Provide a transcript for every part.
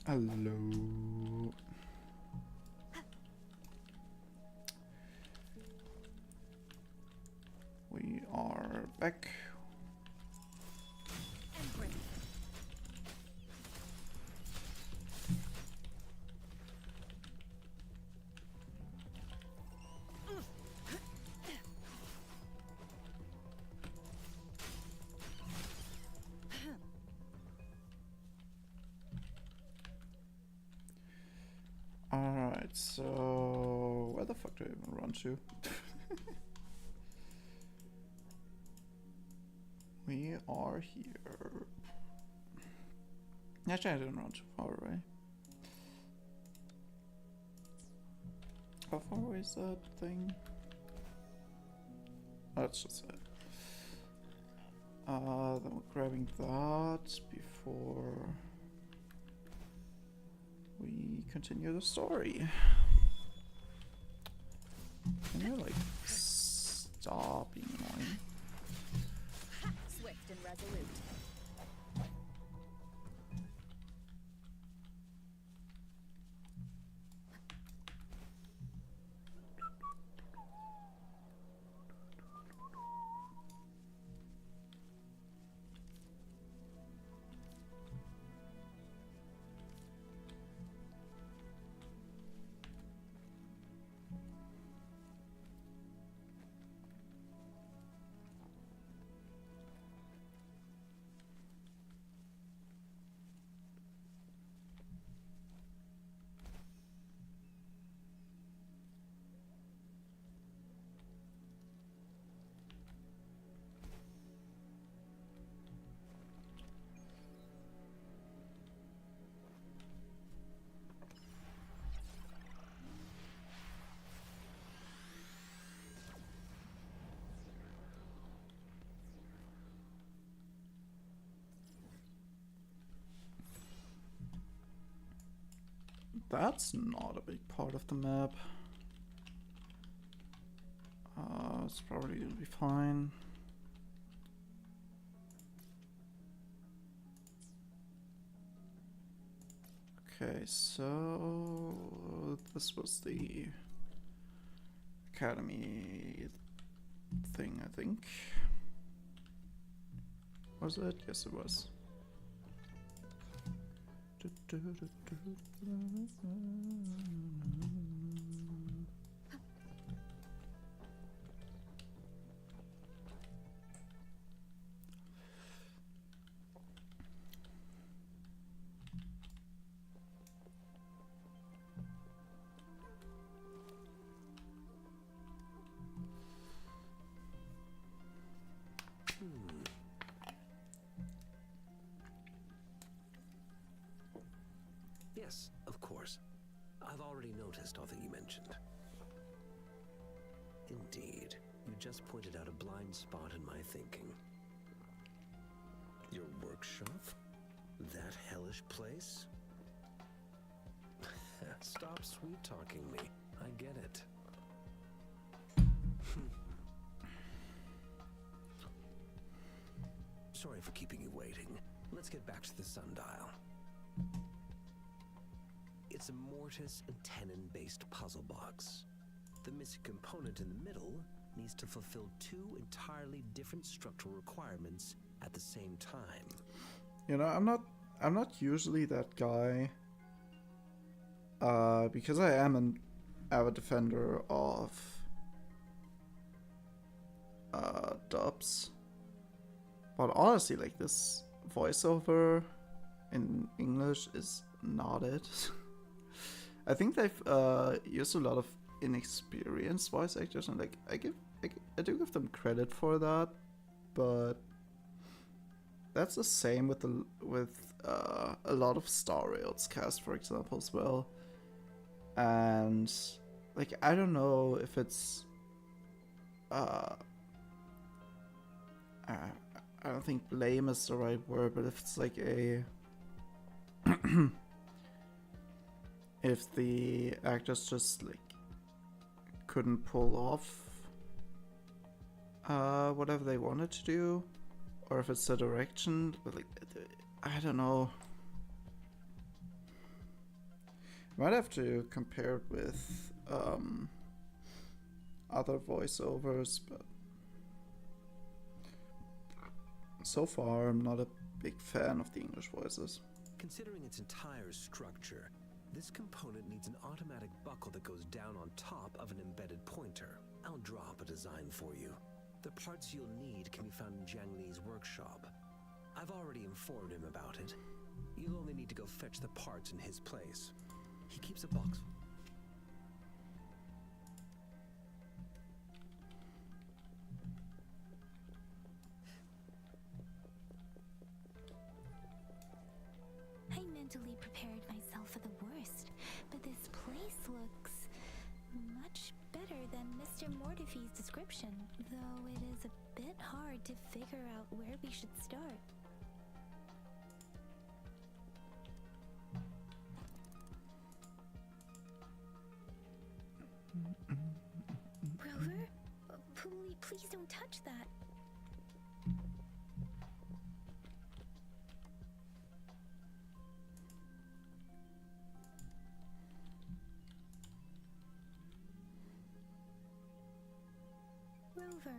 Hello. We are back. Alright, so where the fuck do I even run to? We are here. Actually, I didn't run too far away. How far away is that thing? That's just it. Then we're grabbing that before we continue the story. Can you like stop being annoying? Swift and resolute. That's not a big part of the map. It's probably gonna be fine. Okay, so this was the academy thing, I think. Was it? Yes, it was. Yes, of course. I've already noticed all that you mentioned. Indeed, you just pointed out a blind spot in my thinking. Your workshop? That hellish place? Stop sweet-talking me. I get it. Sorry for keeping you waiting. Let's get back to the sundial. It's a mortise and tenon-based puzzle box. The missing component in the middle needs to fulfill two entirely different structural requirements at the same time. You know, I'm not usually that guy. Because I am an avid defender of dubs. But honestly, like, this voiceover in English is not it. I think they've used a lot of inexperienced voice actors, and like I do give them credit for that, but that's the same with a lot of Star Rail's cast, for example, as well. And like, I don't know if it's uh, I, I don't think blame is the right word, but if it's like a if the actors just like couldn't pull off whatever they wanted to do, or if it's the direction, but like I don't know. Might have to compare it with other voiceovers, but so far I'm not a big fan of the English voices. Considering its entire structure, this component needs an automatic buckle that goes down on top of an embedded pointer. I'll draw up a design for you. The parts you'll need can be found in Jiang Li's workshop. I've already informed him about it. You'll only need to go fetch the parts in his place. He keeps a box. I mentally prepared myself for the worst, but this place looks much better than Mr. Mortifee's description, though it is a bit hard to figure out where we should start. Rover? Please don't touch that. Rover,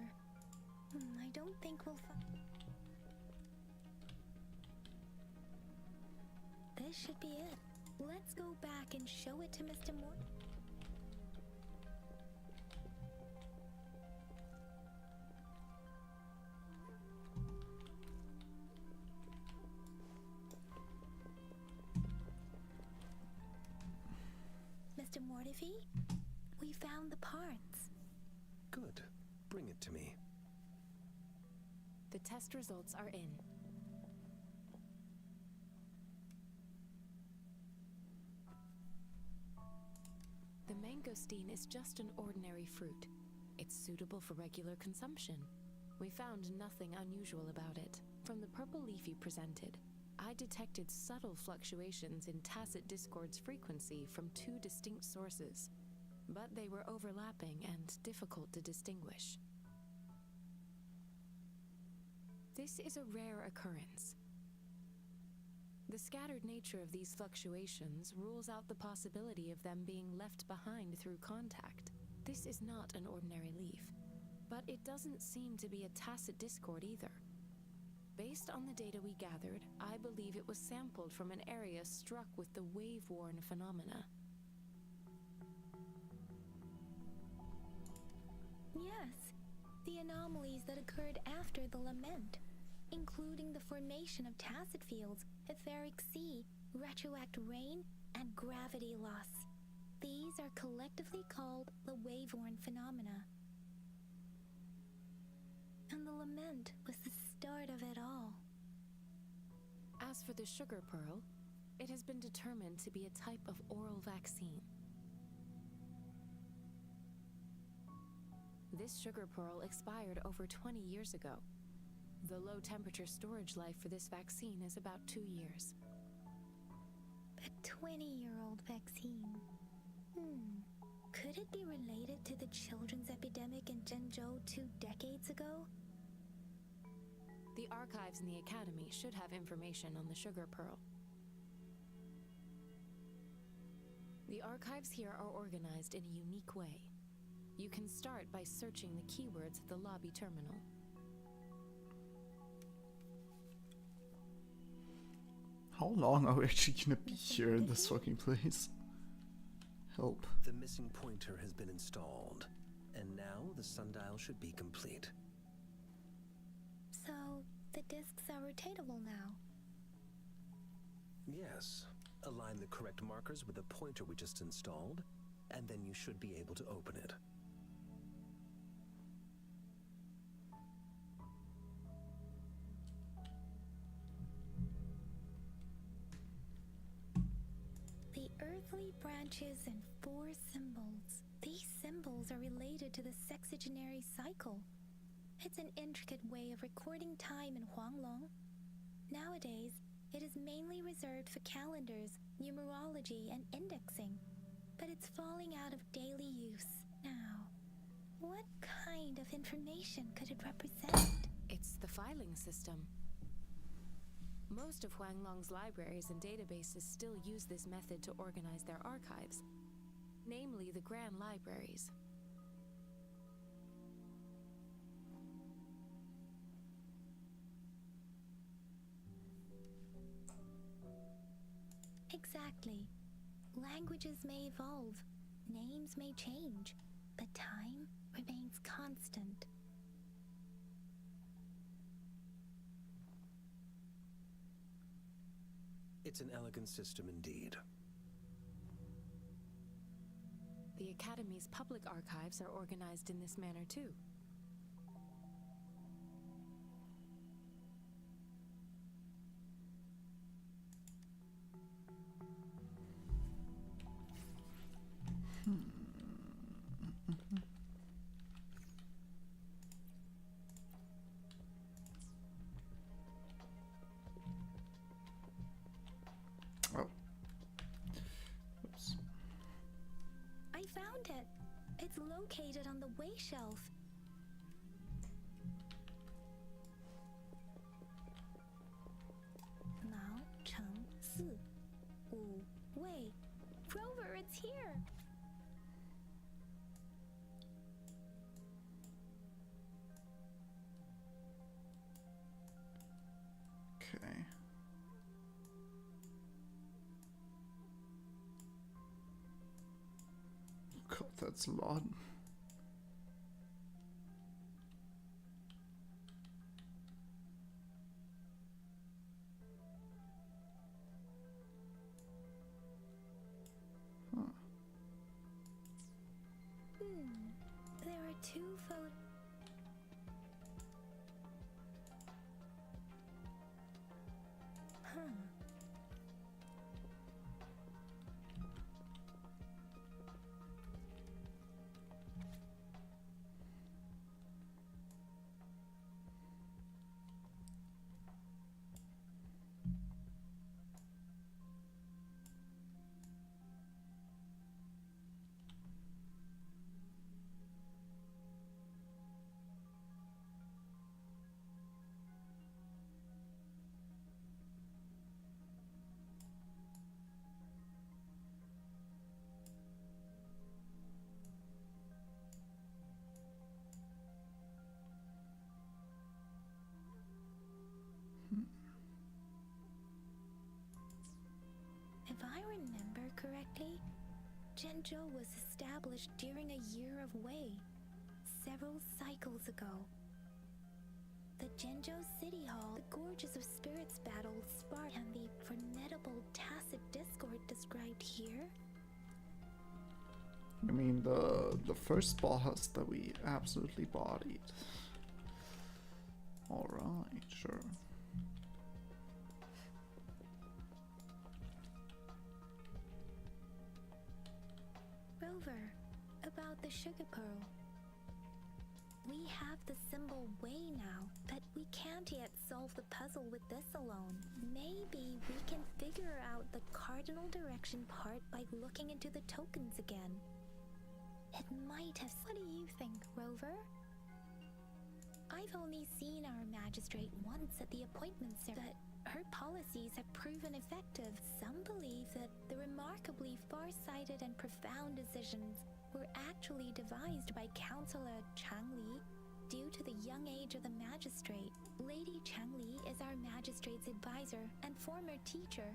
I don't think we'll find... This should be it. Let's go back and show it to Mr. Mort. Mr. Mortifee, we found the parts. Good. Bring it to me. The test results are in. The mangosteen is just an ordinary fruit. It's suitable for regular consumption. We found nothing unusual about it. From the purple leaf you presented, I detected subtle fluctuations in tacit discord's frequency from two distinct sources, but they were overlapping and difficult to distinguish. This is a rare occurrence. The scattered nature of these fluctuations rules out the possibility of them being left behind through contact. This is not an ordinary leaf, but it doesn't seem to be a tacit discord either. Based on the data we gathered, I believe it was sampled from an area struck with the wave-worn phenomena. Yes, the anomalies that occurred after the lament, including the formation of tacit fields, etheric sea, retroact rain, and gravity loss. These are collectively called the wave-worn phenomena. And the lament was the start of it all. As for the sugar pearl, it has been determined to be a type of oral vaccine. This sugar pearl expired over 20 years ago. The low temperature storage life for this vaccine is about 2 years. A 20-year-old vaccine. Could it be related to the children's epidemic in Zhengzhou 2 decades ago? The archives in the academy should have information on the sugar pearl. The archives here are organized in a unique way. You can start by searching the keywords at the lobby terminal. How long are we actually gonna be here in this fucking place? Help. The missing pointer has been installed, and now the sundial should be complete. So, the discs are rotatable now. Yes. Align the correct markers with the pointer we just installed, and then you should be able to open it. The earthly branches and 4 symbols. These symbols symbols are related to the sexagenary cycle. It's an intricate way of recording time in Huanglong. Nowadays, it is mainly reserved for calendars, numerology, and indexing, but it's falling out of daily use now. What kind of information could it represent? It's the filing system. Most of Huanglong's libraries and databases still use this method to organize their archives, namely the Grand Libraries. Exactly. Languages may evolve, names may change, but time remains constant. It's an elegant system indeed. The Academy's public archives are organized in this manner too. Oh. Oops. I found it. It's located on the way shelf. Mao Cheng Si Wu Wei. Rover, it's here. Okay. God, that's a lot. Huh. There are two photos. Huh. If I remember correctly, Zhenzhou was established during a year of Wei, several cycles ago. The Zhenzhou City Hall, the Gorges of Spirits battle sparked, and the formidable tacit discord described here. You mean the first boss that we absolutely bodied? All right, sure. Rover, about the sugar pearl. We have the symbol Wei now, but we can't yet solve the puzzle with this alone. Maybe we can figure out the cardinal direction part by looking into the tokens again. It might have... What do you think, Rover? I've only seen our magistrate once at the appointment ceremony, but her policies have proven effective. Some believe that the remarkably far-sighted and profound decisions were actually devised by Councillor Changli due to the young age of the magistrate. Lady Changli is our magistrate's advisor and former teacher.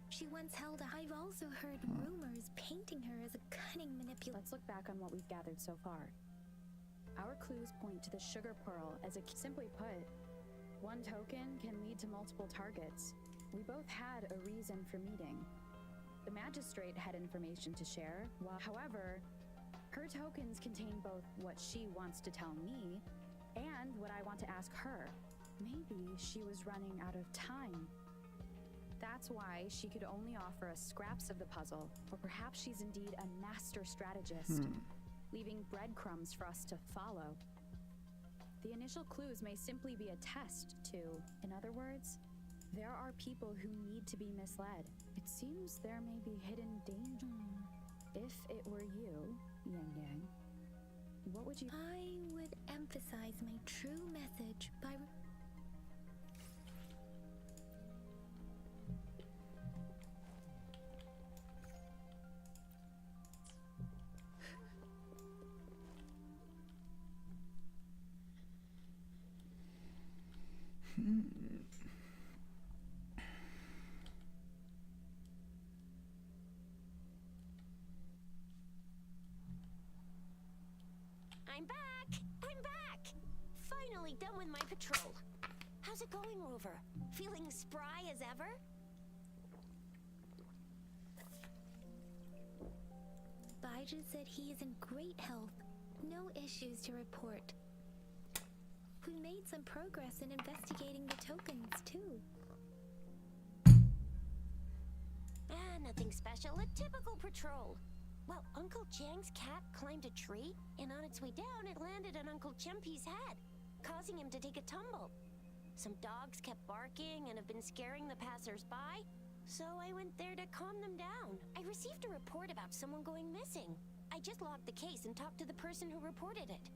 She once held a... I've also heard rumors painting her as a cunning manipulator. Let's look back on what we've gathered so far. Our clues point to the sugar pearl as a... Simply put, one token can lead to multiple targets. We both had a reason for meeting. The magistrate had information to share, however, her tokens contain both what she wants to tell me and what I want to ask her. Maybe she was running out of time. That's why she could only offer us scraps of the puzzle, or perhaps she's indeed a master strategist. leaving breadcrumbs for us to follow. The initial clues may simply be a test to, in other words, there are people who need to be misled. It seems there may be hidden danger. If it were you, Yang Yang, what would you... I would emphasize my true message by... I'm back! I'm back! Finally done with my patrol. How's it going, Rover? Feeling spry as ever? Baiju said he is in great health. No issues to report. We made some progress in investigating the tokens, too. Nothing special. A typical patrol. Well, Uncle Chang's cat climbed a tree, and on its way down, it landed on Uncle Chempi's head, causing him to take a tumble. Some dogs kept barking and have been scaring the passers-by, so I went there to calm them down. I received a report about someone going missing. I just logged the case and talked to the person who reported it.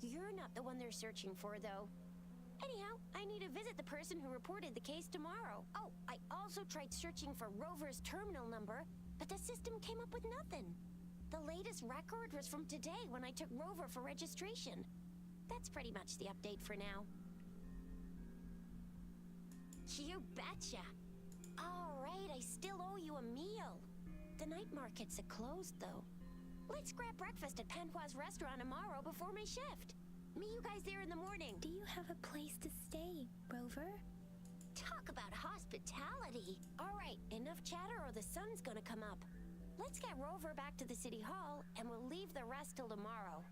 You're not the one they're searching for, though. Anyhow, I need to visit the person who reported the case tomorrow. Oh, I also tried searching for Rover's terminal number, but the system came up with nothing. The latest record was from today when I took Rover for registration. That's pretty much the update for now. You betcha. All right, I still owe you a meal. The night markets are closed, though. Let's grab breakfast at Panhua's restaurant tomorrow before my shift. Meet you guys there in the morning. Do you have a place to stay, Rover? Talk about hospitality. All right, enough chatter or the sun's gonna come up. Let's get Rover back to the city hall, and we'll leave the rest till tomorrow.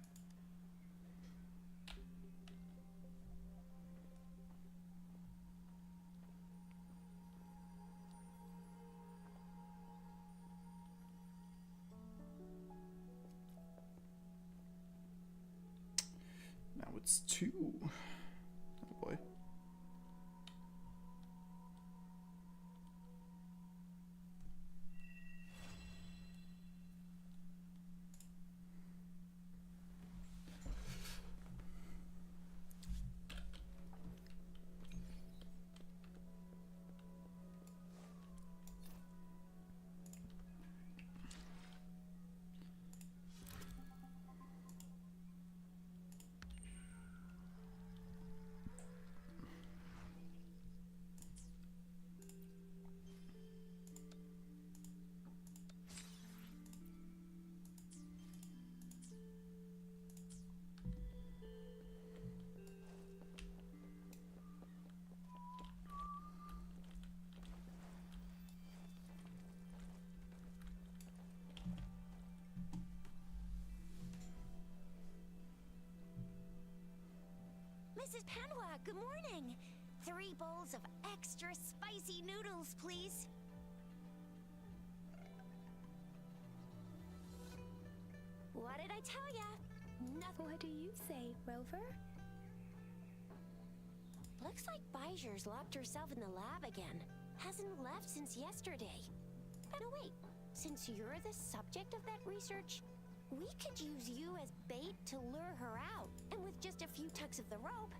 Now it's 2. Oh boy. Mrs. Panhua, good morning. 3 bowls of extra spicy noodles, please. What did I tell ya? Nothing. What do you say, Rover? Looks like Baiju's locked herself in the lab again. Hasn't left since yesterday. But no, wait. Since you're the subject of that research, we could use you as bait to lure her out. And with just a few tugs of the rope,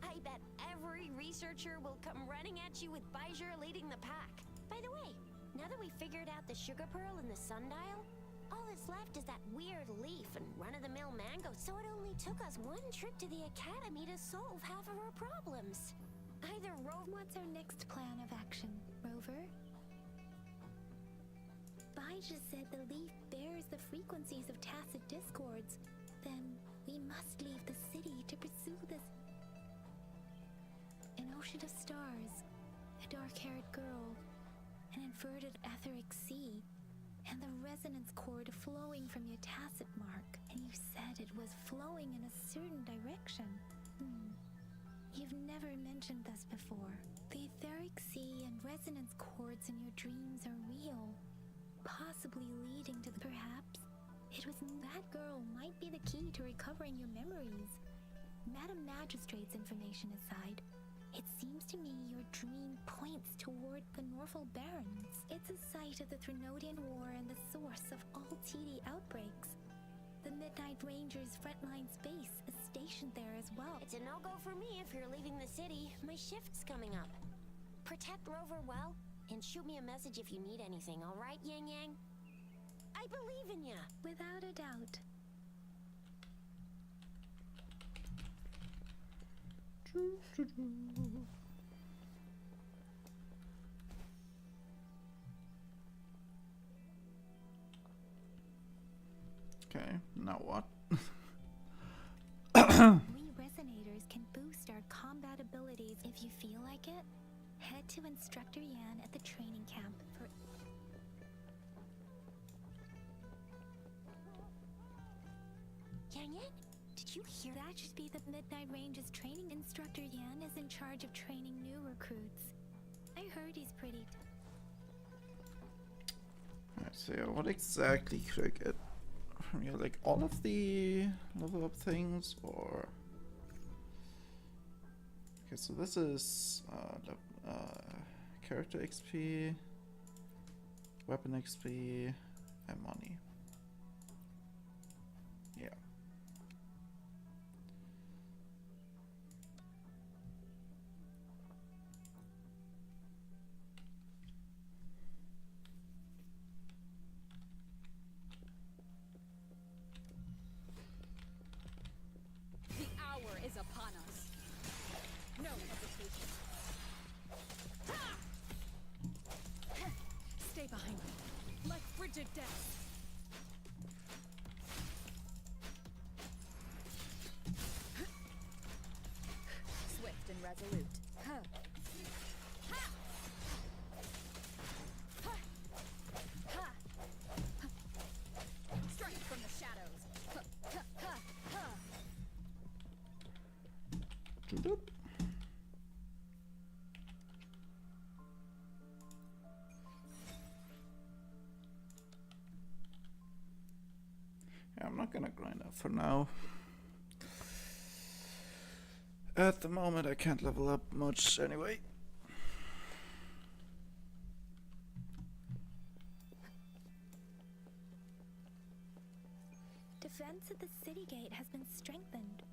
I bet every researcher will come running at you with Baiju leading the pack. By the way, now that we figured out the sugar pearl and the sundial, all that's left is that weird leaf and run-of-the-mill mango, so it only took us 1 trip to the academy to solve half of our problems. Either What's our next plan of action, Rover? Baiju said the leaf bears the frequencies of tacit discords. Then we must leave the city to pursue this. An ocean of stars, a dark-haired girl, an inverted etheric sea, and the resonance cord flowing from your tacit mark. And you said it was flowing in a certain direction. You've never mentioned this before. The etheric sea and resonance cords in your dreams are real, possibly leading to perhaps It was that girl might be the key to recovering your memories. Madam Magistrate's information aside, it seems to me your dream points toward the Norfolk Barrens. It's a site of the Threnodian War and the source of all TD outbreaks. The Midnight Rangers' frontline base is stationed there as well. It's a no-go for me if you're leaving the city. My shift's coming up. Protect Rover well, and shoot me a message if you need anything, all right, Yang Yang? I believe in ya! Without a doubt. Okay, now what? We resonators can boost our combat abilities if you feel like it. Head to Instructor Yan at the training camp for... Yang Yang? Did you hear that? That should be the Midnight Range's training. Instructor Yan is in charge of training new recruits. I heard he's pretty... Alright, so yeah, what exactly could I get from here? Like all of the level up things, or... Okay, so this is character XP, weapon XP, and money. Yeah. The hour is upon us. No hesitation. Stay behind me, like frigid death. Swift and resolute. Strength from the shadows. Doop. Yeah, I'm not gonna grind up for now. At the moment, I can't level up much anyway. Defense at the city gate has been strengthened.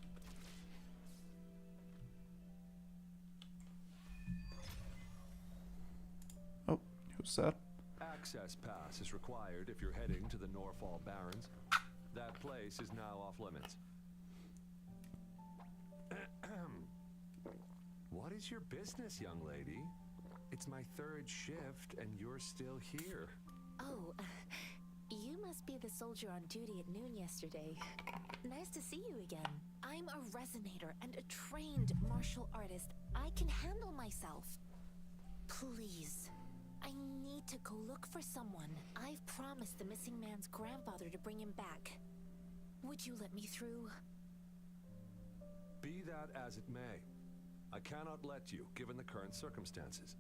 Oh, who's that? Access pass is required if you're heading to the Norfolk Barrens. That place is now off limits. What is your business, young lady? It's my third shift and you're still here. Oh, you must be the soldier on duty at noon yesterday. Nice to see you again. I'm a resonator and a trained martial artist. I can handle myself. Please, I need to go look for someone. I've promised the missing man's grandfather to bring him back. Would you let me through? Be that as it may, I cannot let you, given the current circumstances.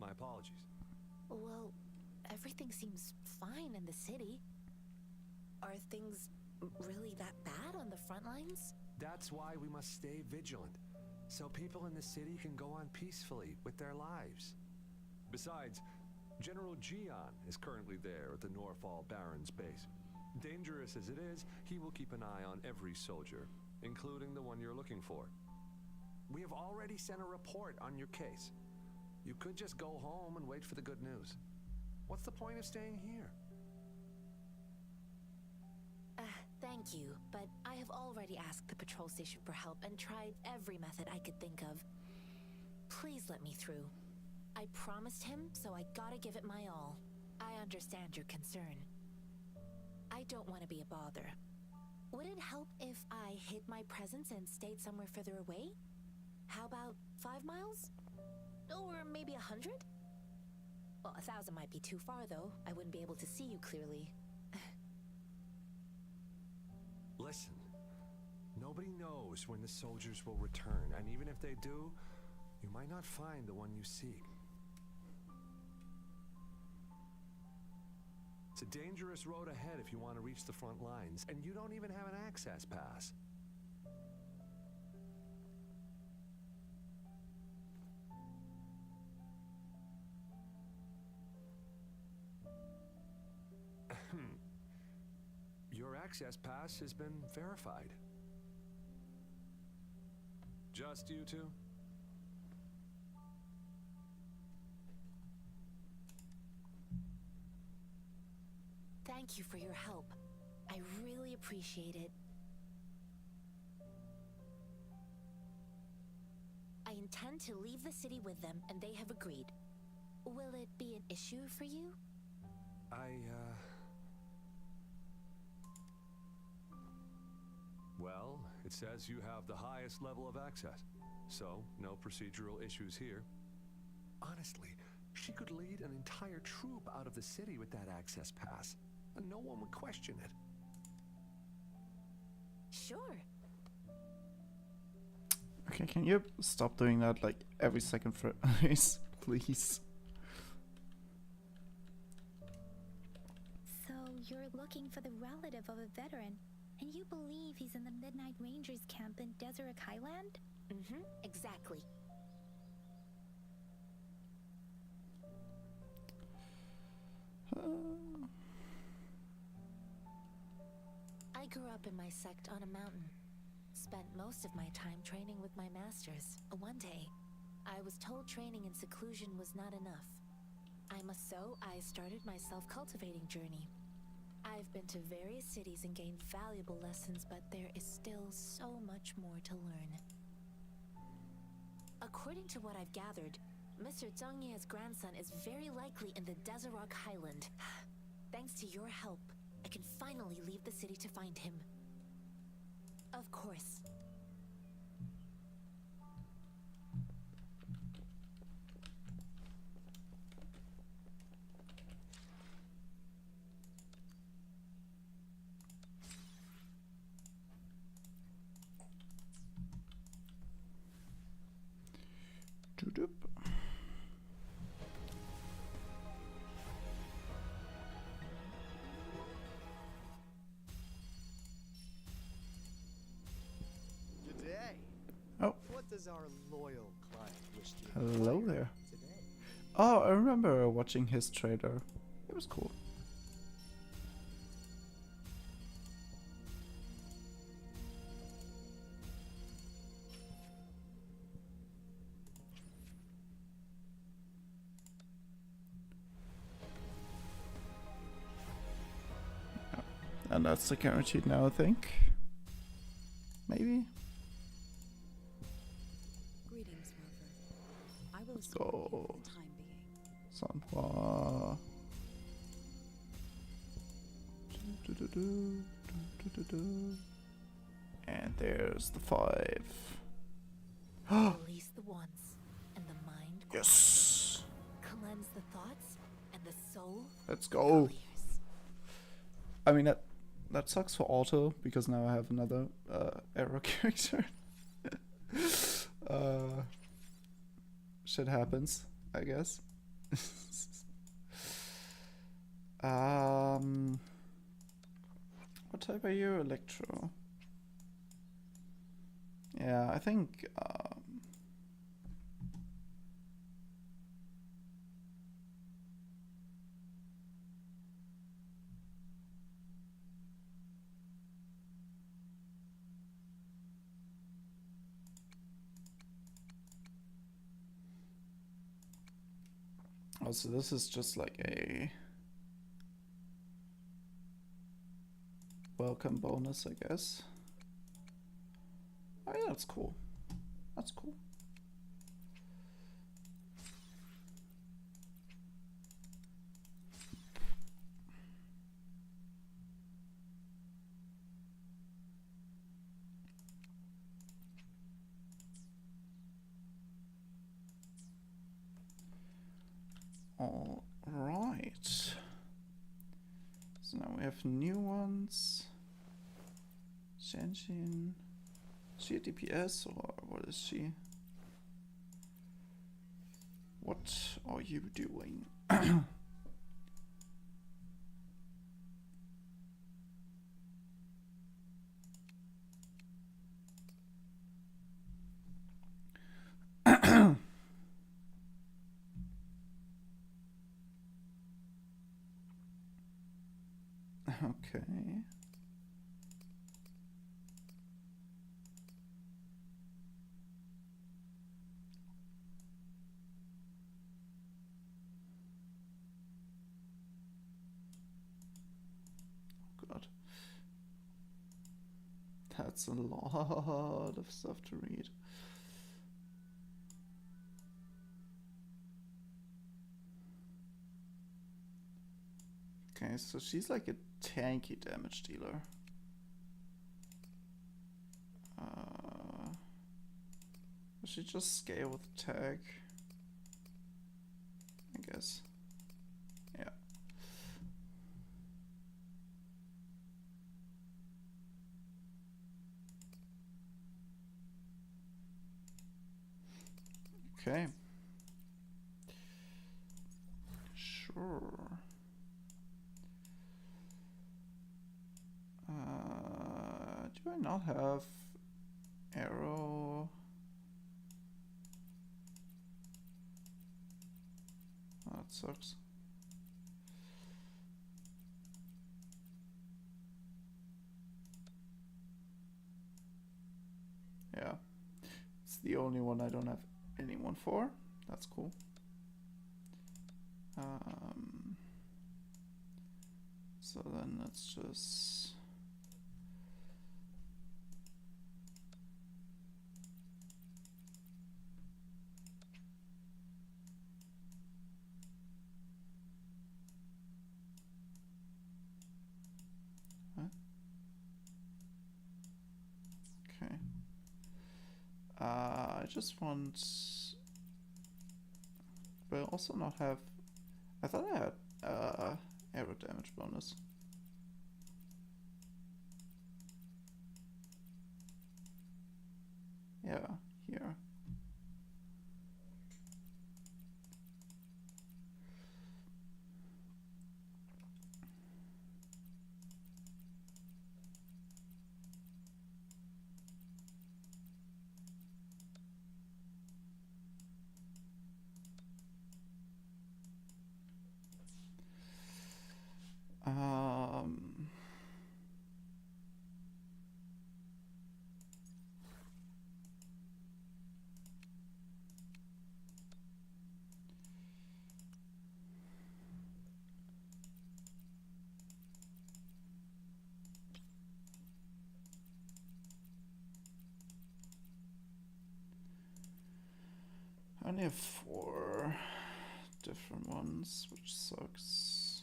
My apologies. Well, everything seems fine in the city. Are things really that bad on the front lines? That's why we must stay vigilant, so people in the city can go on peacefully with their lives. Besides, General Gian is currently there at the Norfolk Barrens base. Dangerous as it is, he will keep an eye on every soldier, including the one you're looking for. We have already sent a report on your case. You could just go home and wait for the good news. What's the point of staying here? Thank you, but I have already asked the patrol station for help and tried every method I could think of. Please let me through. I promised him, so I gotta give it my all. I understand your concern. I don't want to be a bother. Would it help if I hid my presence and stayed somewhere further away? How about 5 miles? Or maybe 100? Well, 1,000 might be too far, though. I wouldn't be able to see you clearly. Listen, nobody knows when the soldiers will return, and even if they do, you might not find the one you seek. It's a dangerous road ahead if you want to reach the front lines, and you don't even have an access pass. Your access pass has been verified. Just you two? Thank you for your help. I really appreciate it. I intend to leave the city with them, and they have agreed. Will it be an issue for you? Well, it says you have the highest level of access, so no procedural issues here. Honestly, she could lead an entire troop out of the city with that access pass, and no one would question it. Sure. Okay, can you stop doing that like every second phrase, please? So you're looking for the relative of a veteran, and you believe he's in the Midnight Rangers camp in Deseret Highland? Mm-hmm, exactly. I grew up in my sect on a mountain. Spent most of my time training with my masters. One day, I was told training in seclusion was not enough. So I started my self-cultivating journey. I've been to various cities and gained valuable lessons, but there is still so much more to learn. According to what I've gathered, Mr. Zhang Ye's grandson is very likely in the Deseret Highland. Thanks to your help, I can finally leave the city to find him. Of course. Doop. Today. Oh. What does our loyal client wish to Hello acquire there. today? Oh, I remember watching his trailer. It was cool. And that's the guaranteed now, I think. Maybe? Greetings, Rover. I will Let's escort you go. for the time being. Sanhua. And there's the 5. Release the wants, and the mind Yes! cleanse the thoughts, and the soul Let's go! clears. I mean, that sucks for Auto, because now I have another arrow character. Shit happens, I guess. What type are you? Electro. Yeah, I think so this is just like a welcome bonus, I guess. Oh yeah, that's cool. That's cool. All right. So now we have new ones. Shenshin. Is she a DPS or what is she? What are you doing? Okay. God. That's a lot of stuff to read. Okay, so she's like a tanky damage dealer. Does she just scale with attack? I guess. Yeah. Okay. Sure. Do I not have arrow? Oh, that sucks. Yeah. It's the only one I don't have anyone for. That's cool. So then let's just... Huh? Okay. I just want... But I also not have... I thought I had arrow damage bonus. Yeah, here. I only have 4 different ones, which sucks.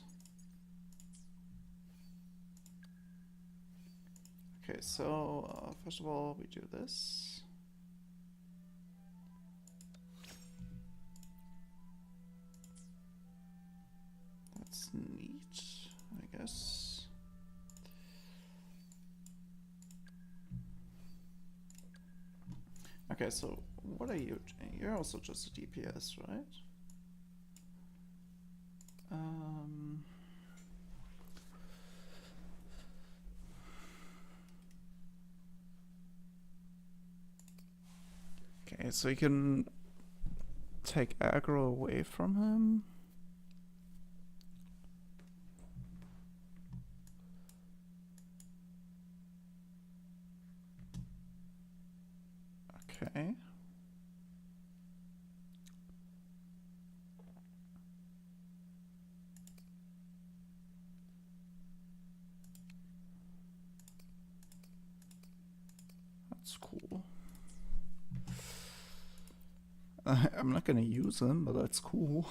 Okay, so first of all, we do this. That's neat, I guess. Okay, so what are you? You're also just a DPS, right? Okay, so you can take aggro away from him. Okay. That's cool. I'm not gonna use him, but that's cool.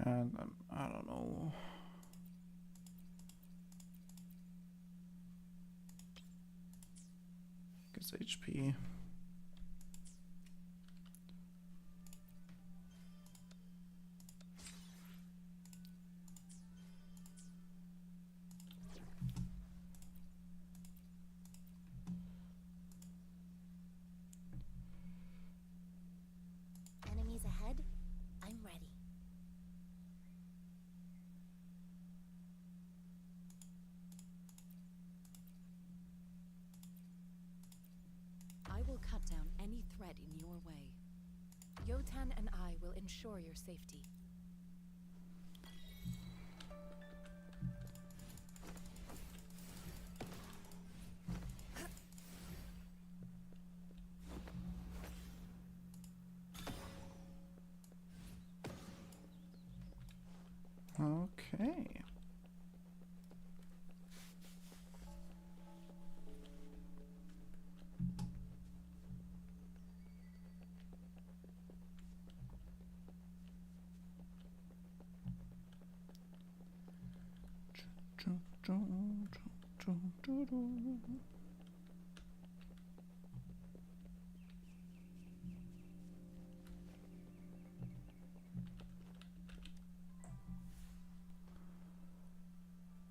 And I don't know. Guess HP. Enemies ahead? I'm ready. I will cut down any threat in your way. Yotan and I will ensure your safety. Okay.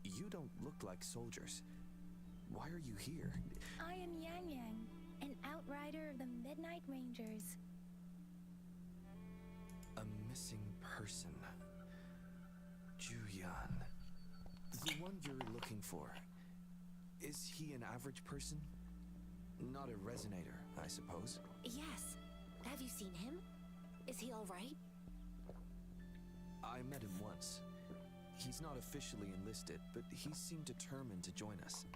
You don't look like soldiers. Why are you here? I am Yang Yang, an outrider of the Midnight Rangers. A missing person. Juyan. The one you're looking for. Is he an average person? Not a resonator, I suppose. Yes. Have you seen him? Is he all right? I met him once. He's not officially enlisted, but he seemed determined to join us.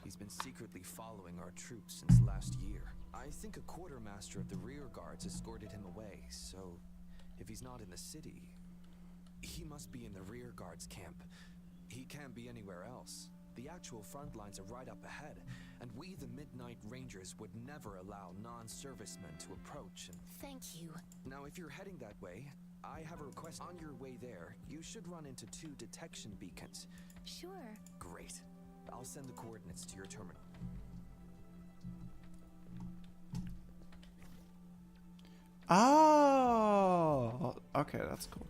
He's been secretly following our troops since last year. I think a quartermaster of the rear guards escorted him away, so if he's not in the city, he must be in the rear guards camp. He can't be anywhere else. The actual front lines are right up ahead, and we, the Midnight Rangers, would never allow non-servicemen to approach. And Thank you. now, if you're heading that way, I have a request. On your way there, you should run into 2 detection beacons. Sure. Great. I'll send the coordinates to your terminal. Oh, okay, that's cool.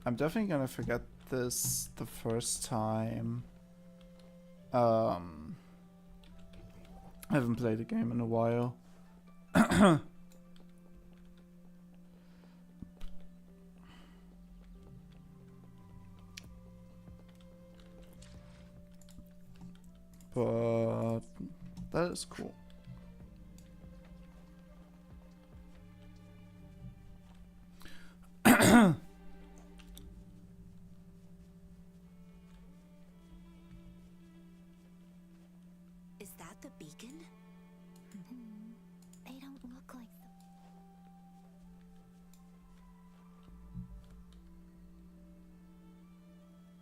I'm definitely gonna forget this the first time. I haven't played the game in a while. But that is cool. Is that the beacon? They don't look like them.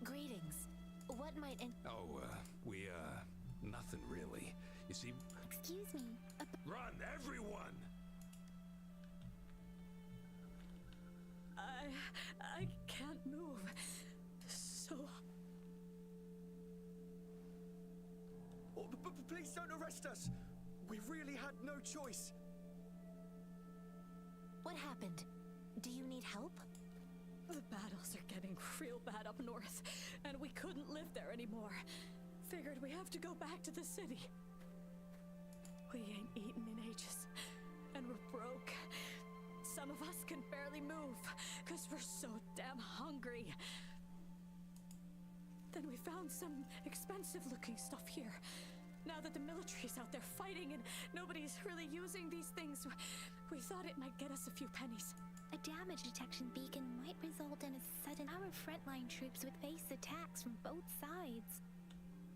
Greetings. What might Oh, nothing really. You see, Excuse me. run, everyone! I can't move. So Oh, please don't arrest us! We really had no choice. What happened? Do you need help? the battles are getting real bad up north, and we couldn't live there anymore. Figured we have to go back to the city. We ain't eaten in ages, and we're broke. Some of us can barely move, cause we're so damn hungry. Then we found some expensive-looking stuff here. Now that the military's out there fighting and nobody's really using these things, we thought it might get us a few pennies. A damage detection beacon might result in a sudden. Our frontline troops would face attacks from both sides.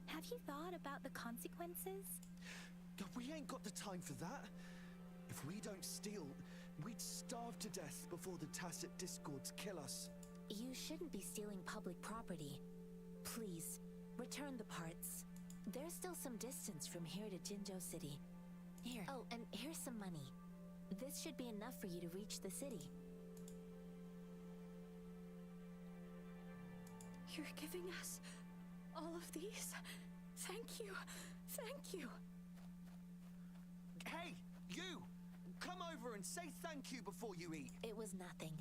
Have you thought about the consequences? We ain't got the time for that. If we don't steal, we'd starve to death before the Tacit Discords kill us. You shouldn't be stealing public property. Please, return the parts. There's still some distance from here to Jinzhou City. Here. Oh, and here's some money. This should be enough for you to reach the city. You're giving us all of these? Thank you. Thank you. Hey, you! Come over and say thank you before you eat. It was nothing.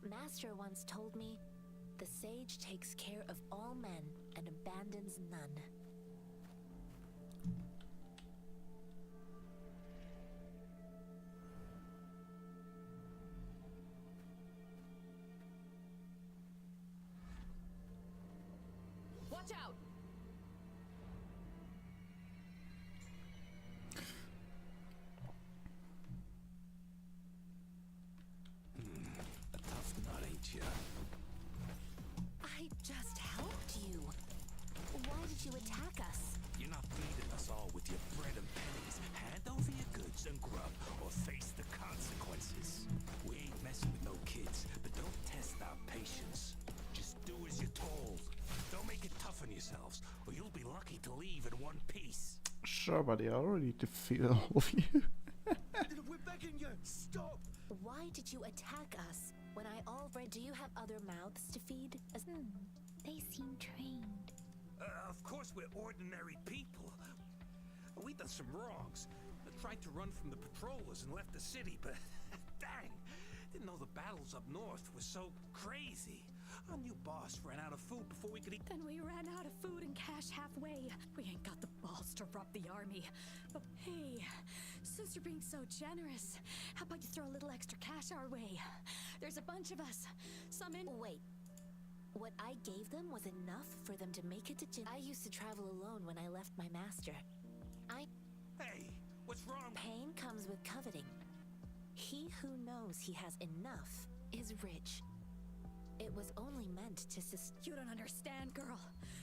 Master once told me, the sage takes care of all men and abandons none. Watch out! A tough nut, ain't ya? I just helped you. Why did you attack us? You're not feeding us all with your bread and pennies. Hand over your goods and grub, or face the consequences. We ain't messing with no kids, but don't test our patience. Just do as you're told. Don't make it tough on yourselves, or you'll be lucky to leave in one piece. Sure, buddy, I already defeated all of you. We're begging you, stop! Why did you attack us? When I already... Do you have other mouths to feed? They seem trained. Of course we're ordinary people. We done some wrongs. Tried to run from the patrollers and left the city, but dang, didn't know the battles up north were so crazy. Our new boss ran out of food before we could eat. Then we ran out of food and cash halfway. We ain't got the balls to rob the army. But hey, since you're being so generous, how about you throw a little extra cash our way? There's a bunch of us. Some in... Wait. What I gave them was enough for them to make it to I used to travel alone when I left my master. Hey, what's wrong? Pain comes with coveting. He who knows he has enough is rich. It was only meant to You don't understand, girl.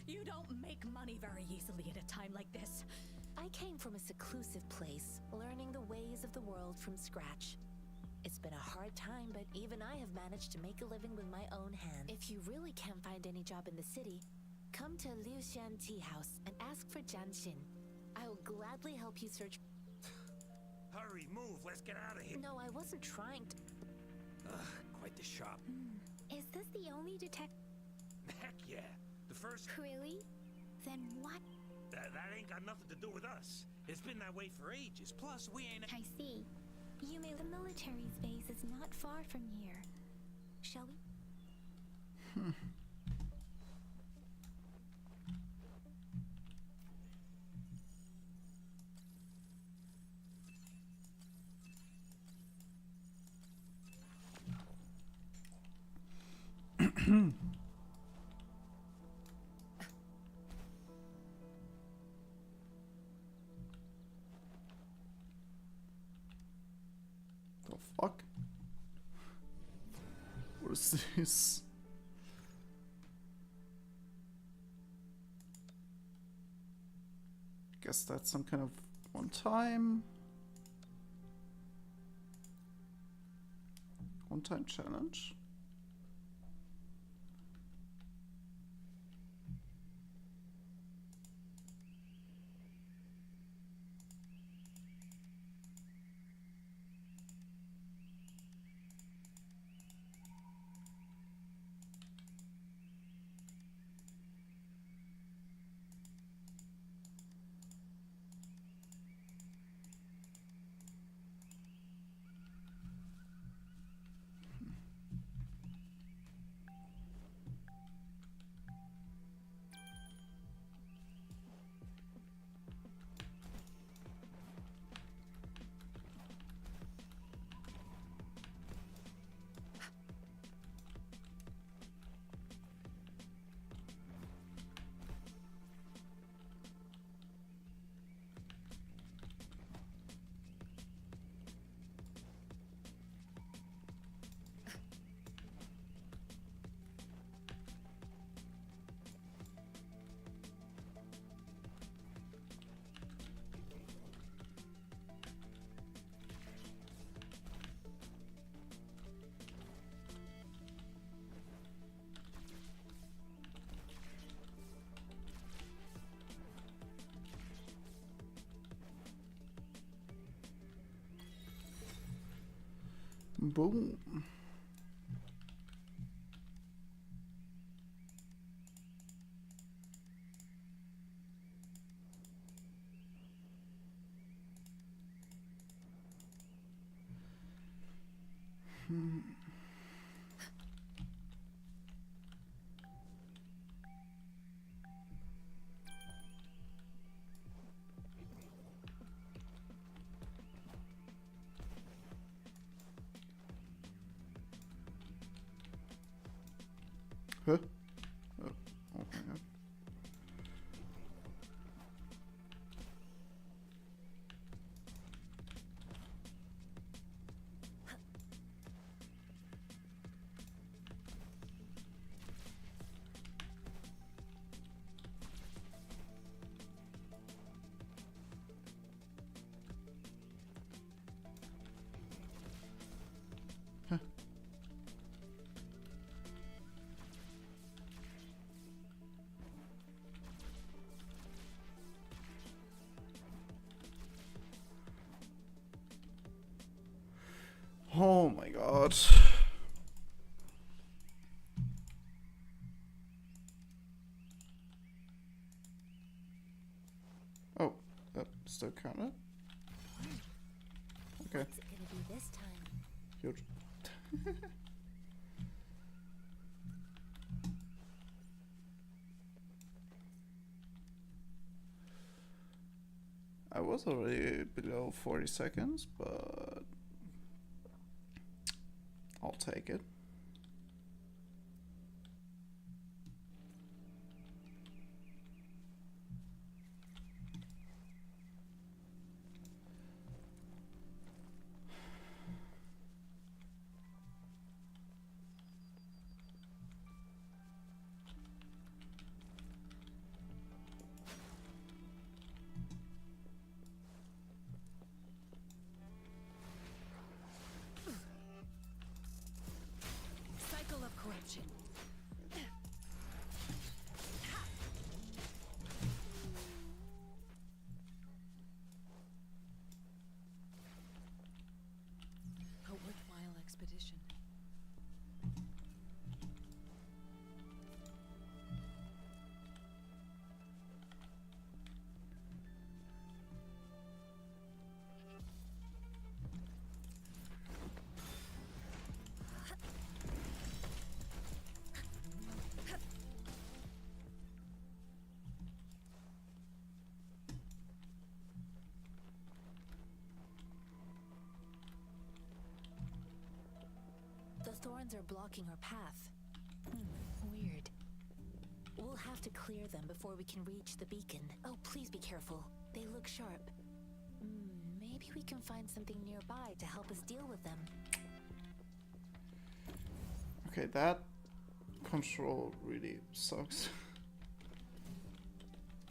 You don't make money very easily at a time like this. I came from a seclusive place, learning the ways of the world from scratch. It's been a hard time, but even I have managed to make a living with my own hands. If you really can't find any job in the city, come to Liu Xian Tea House and ask for Jian Xin. I will gladly help you search. Hurry, move, let's get out of here. No, I wasn't trying to. Quite the shop. Is this the only Heck yeah. The first... Really? Then what? That ain't got nothing to do with us. It's been that way for ages. Plus, we ain't... I see. The military's base is not far from here. Shall we? The fuck? What is this? Guess that's some kind of one-time challenge. Boom. Huh? Oh, oh my god. Oh my god. Oh, that still counted? Okay. What's it gonna be this time? Huge. I was already below 40 seconds, but I'll take it. Cycle of corruption. A worthwhile expedition. The thorns are blocking our path. Weird. We'll have to clear them before we can reach the beacon. Oh, please be careful. They look sharp. Maybe we can find something nearby to help us deal with them. Okay, that control really sucks.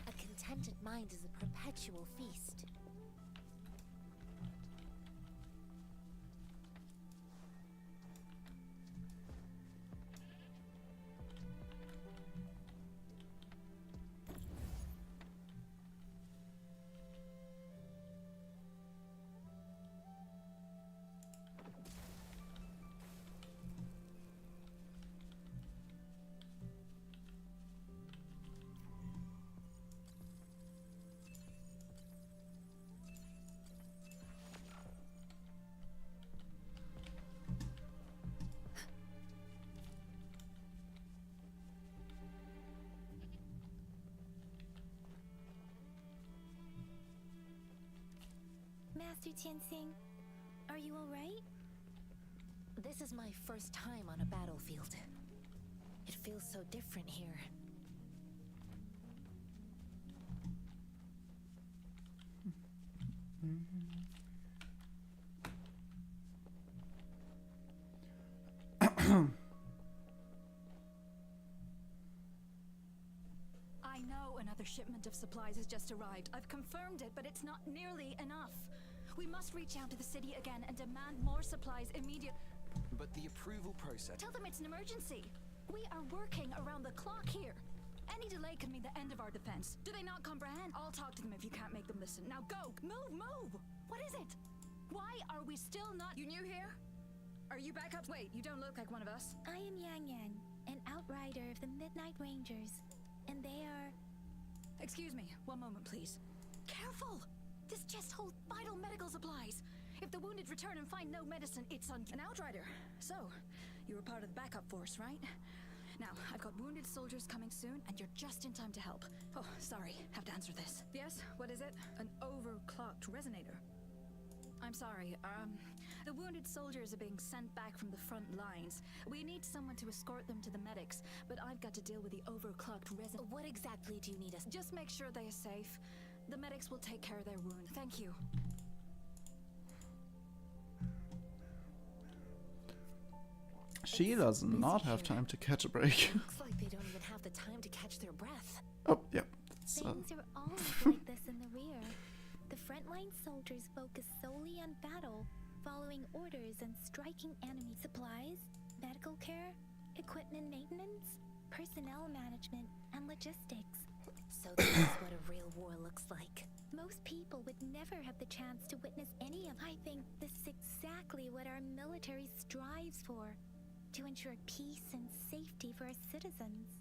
A contented mind is a perpetual feast. Master Tianxing, are you alright? This is my first time on a battlefield. It feels so different here. I know another shipment of supplies has just arrived. I've confirmed it, but it's not nearly enough. We must reach out to the city again and demand more supplies immediately. But the approval process. Tell them it's an emergency. We are working around the clock here. Any delay could mean the end of our defense. Do they not comprehend? I'll talk to them if you can't make them listen. Now go! Move! What is it? Why are we still not— You new here? Are you back up? Wait, you don't look like one of us. I am Yang Yang, an outrider of the Midnight Rangers, and they are... Excuse me, one moment please. Careful! This chest holds vital medical supplies. If the wounded return and find no medicine, it's on an outrider. So, you were part of the backup force, right? Now, I've got wounded soldiers coming soon, and you're just in time to help. Oh, sorry, have to answer this. Yes, what is it? An overclocked resonator. I'm sorry, the wounded soldiers are being sent back from the front lines. We need someone to escort them to the medics, but I've got to deal with the overclocked resonator. What exactly do you need us? Just make sure they are safe. The medics will take care of their wound. Thank you. She does not have time to catch a break. Looks like they don't even have the time to catch their breath. Oh, yep. Things are always like this in the rear. The frontline soldiers focus solely on battle, following orders and striking enemy supplies, medical care, equipment maintenance, personnel management, and logistics. So this is what a real war looks like. Most people would never have the chance to witness any of. I think this is exactly what our military strives for, to ensure peace and safety for our citizens.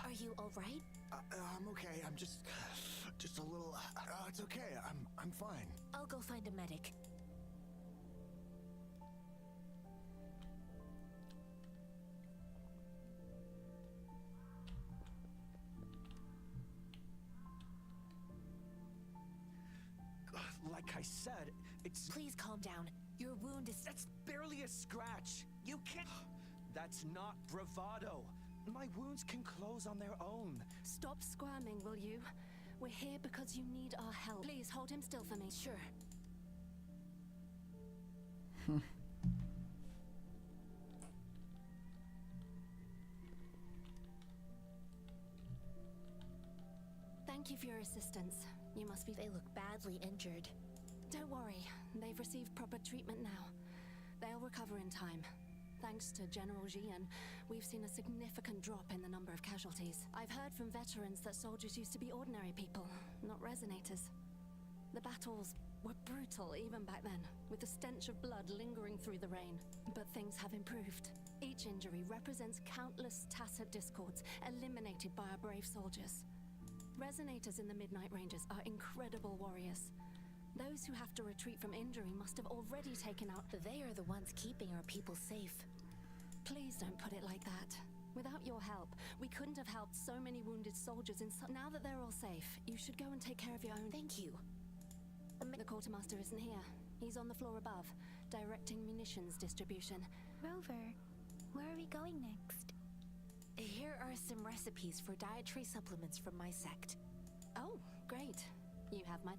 Are you all right? I'm okay. I'm just a little. It's okay. I'm fine. I'll go find a medic. Like I said, it's. Please calm down. Your wound is. That's barely a scratch. You can't. That's not bravado. My wounds can close on their own. Stop squirming, will you? We're here because you need our help. Please hold him still for me. Sure. Thank you for your assistance. You must be. They look badly injured. Don't worry. They've received proper treatment now. They'll recover in time. Thanks to General Jian, we've seen a significant drop in the number of casualties. I've heard from veterans that soldiers used to be ordinary people, not resonators. The battles were brutal even back then, with the stench of blood lingering through the rain. But things have improved. Each injury represents countless tacit discords eliminated by our brave soldiers. Resonators in the Midnight Rangers are incredible warriors. Those who have to retreat from injury must have already taken out. They are the ones keeping our people safe. Please don't put it like that. Without your help, we couldn't have helped so many wounded soldiers now that they're all safe, you should go and take care of your own. Thank you. The quartermaster isn't here. He's on the floor above, directing munitions distribution. Rover, where are we going next? Here are some recipes for dietary supplements from my sect. Oh, great. You have my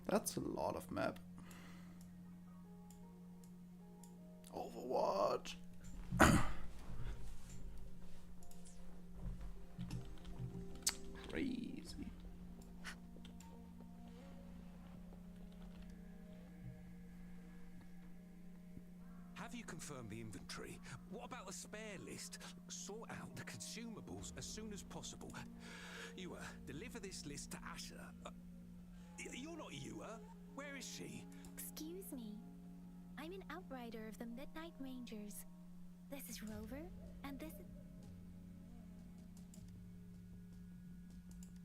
That's a lot of map. Overwatch. Crazy. Have you confirmed the inventory? What about the spare list? Sort out the consumables as soon as possible. You deliver this list to Asher. You're not Ewa. Where is she? Excuse me. I'm an outrider of the Midnight Rangers. This is Rover, and this is...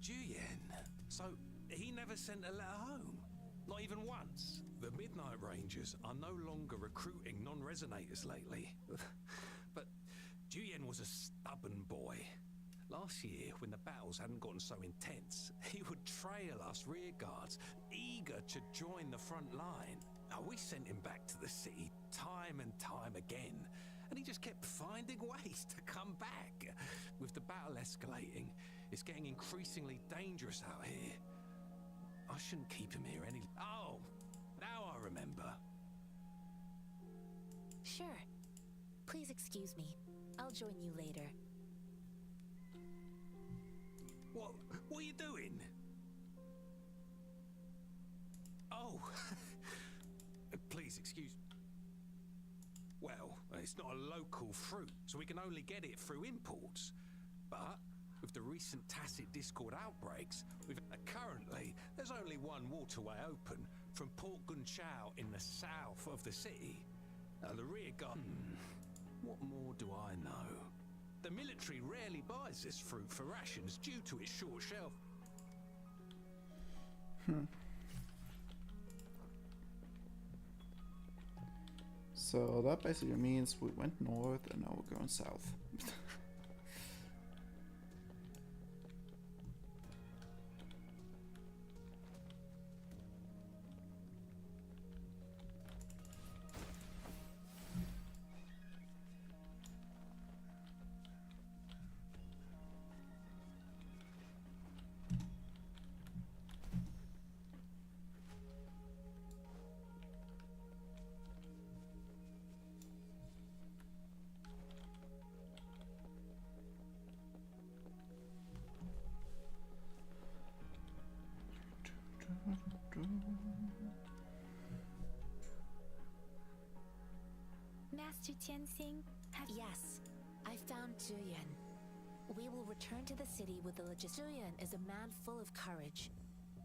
Juyen. So, he never sent a letter home? Not even once? The Midnight Rangers are no longer recruiting non-resonators lately. But Julian was a stubborn boy. Last year, when the battles hadn't gotten so intense, he would trail us rearguards, eager to join the front line. Now, we sent him back to the city time and time again, and he just kept finding ways to come back. With the battle escalating, it's getting increasingly dangerous out here. I shouldn't keep him here any... Oh, now I remember. Sure. Please excuse me. I'll join you later. What are you doing? Oh, please excuse me. Well, it's not a local fruit, so we can only get it through imports. But with the recent Tacit Discord outbreaks, currently there's only one waterway open from Port Gunchao in the south of the city. Now the rear guard. What more do I know? The military rarely buys this fruit for rations due to its short shelf. So that basically means we went north and now we're going south. Master Tianxing, Yes, I found Zhuyan. We will return to the city with the Zhuyan is a man full of courage.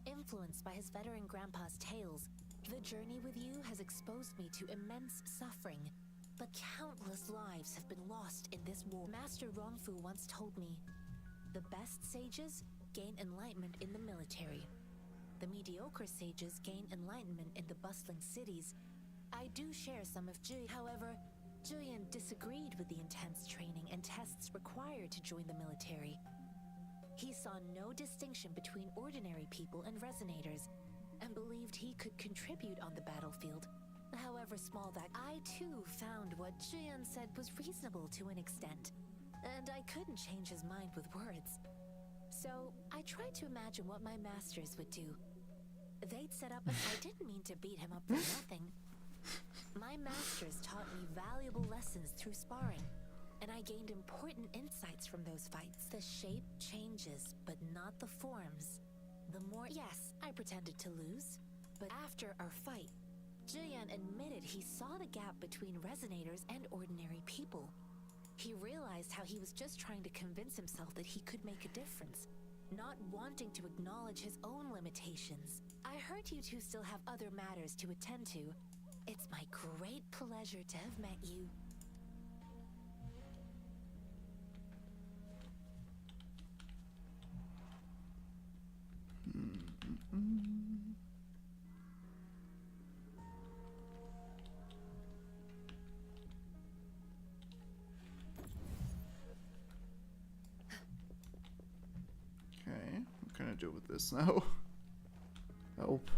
Influenced by his veteran grandpa's tales, the journey with you has exposed me to immense suffering. But countless lives have been lost in this war. Master Rongfu once told me, the best sages gain enlightenment in the military. The mediocre sages gain enlightenment in the bustling cities. I do share some of Zhuyan. However, Zhuyan disagreed with the intense training and tests required to join the military. He saw no distinction between ordinary people and resonators, and believed he could contribute on the battlefield, however small that. I too found what Zhuyan said was reasonable to an extent, and I couldn't change his mind with words. So I tried to imagine what my masters would do. They'd set up. I didn't mean to beat him up for nothing. My masters taught me valuable lessons through sparring, and I gained important insights from those fights. The shape changes, but not the forms. The more... Yes, I pretended to lose, but after our fight, Zhuyan admitted he saw the gap between resonators and ordinary people. He realized how he was just trying to convince himself that he could make a difference, not wanting to acknowledge his own limitations. I heard you two still have other matters to attend to. It's my great pleasure to have met you. Okay, what can I do with this now? Help.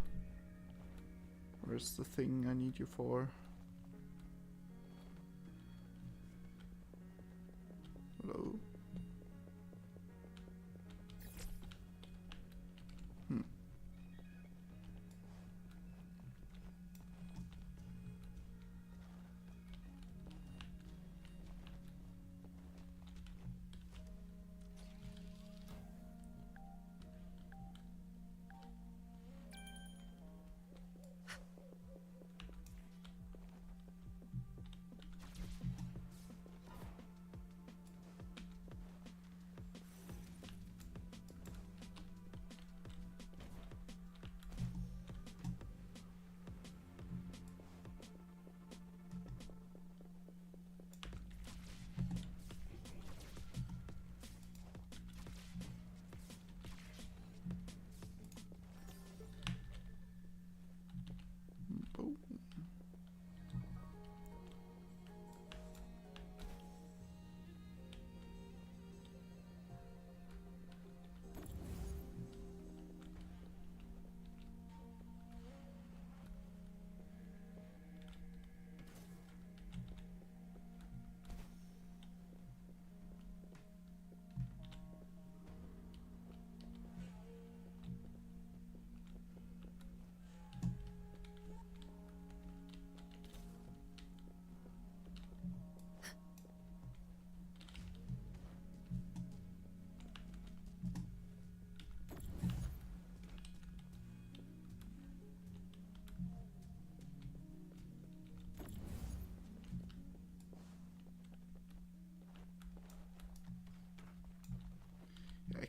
Where's the thing I need you for? Hello?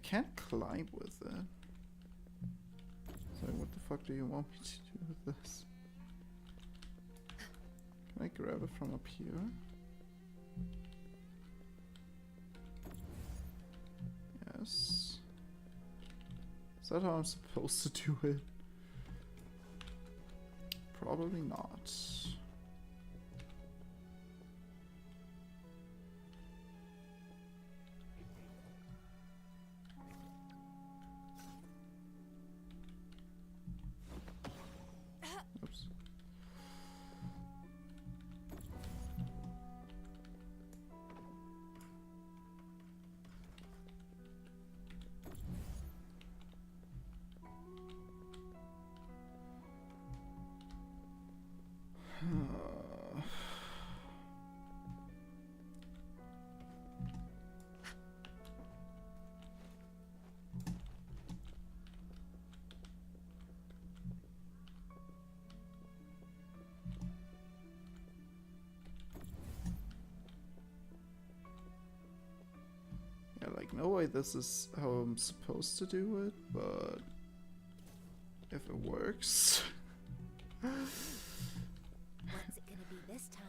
can't climb with it. So what the fuck do you want me to do with this? Can I grab it from up here? Yes. Is that how I'm supposed to do it? Probably not. Oops. Yeah, like, no way this is how I'm supposed to do it, but if it works. What's it gonna be this time?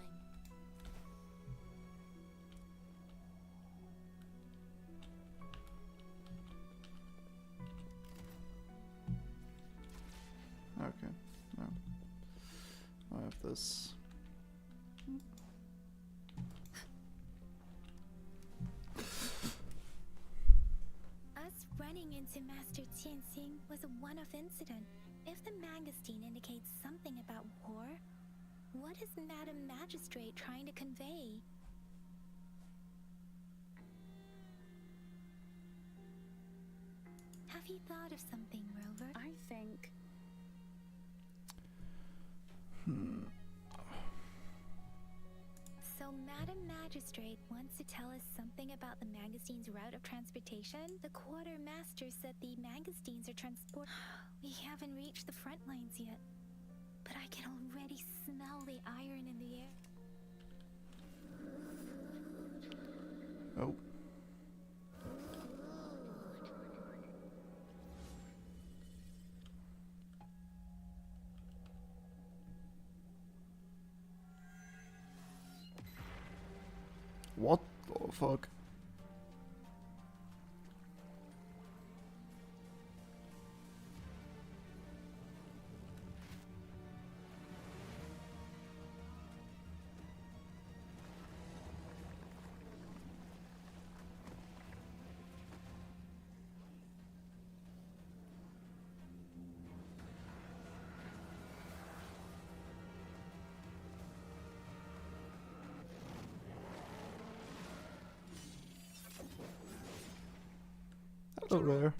Okay, no. I have this. Us running into Master Tianxing was a one-off incident. If the Mangosteen indicates something about war, what is Madam Magistrate trying to convey? Have you thought of something, Rover? I think So Madam Magistrate wants to tell us something about the Mangosteen's route of transportation? The Quartermaster said the Mangosteens are transport... We haven't reached the front lines yet, but I can already smell the iron in the air. Oh. What the fuck? Hello there.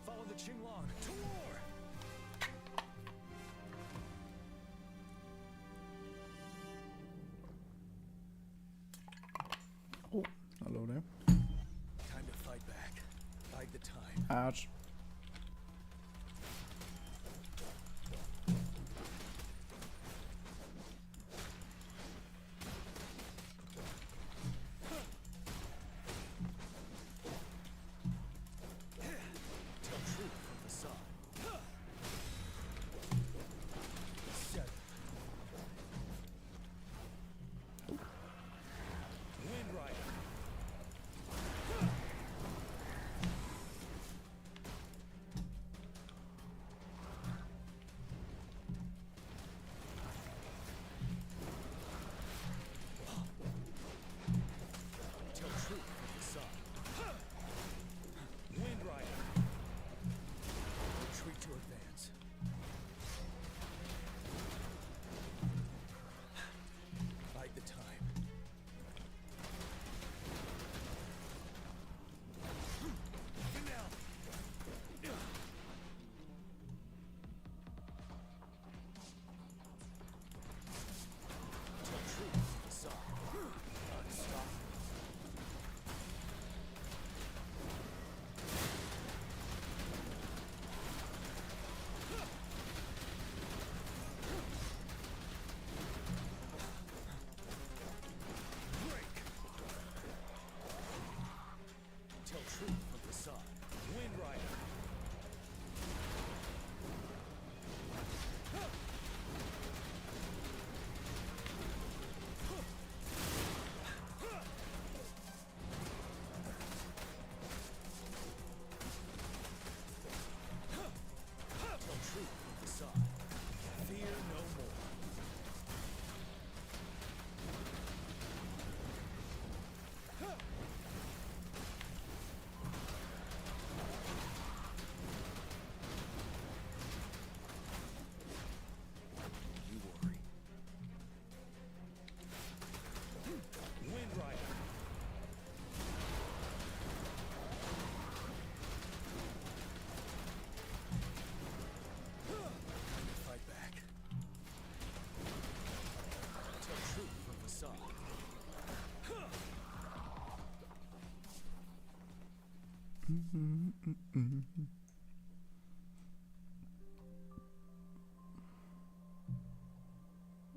Follow the Qinglong to war! Oh, hello there. Time to fight back. Bide the time. Ouch. Tell truth from facade. Set. Wind Rider.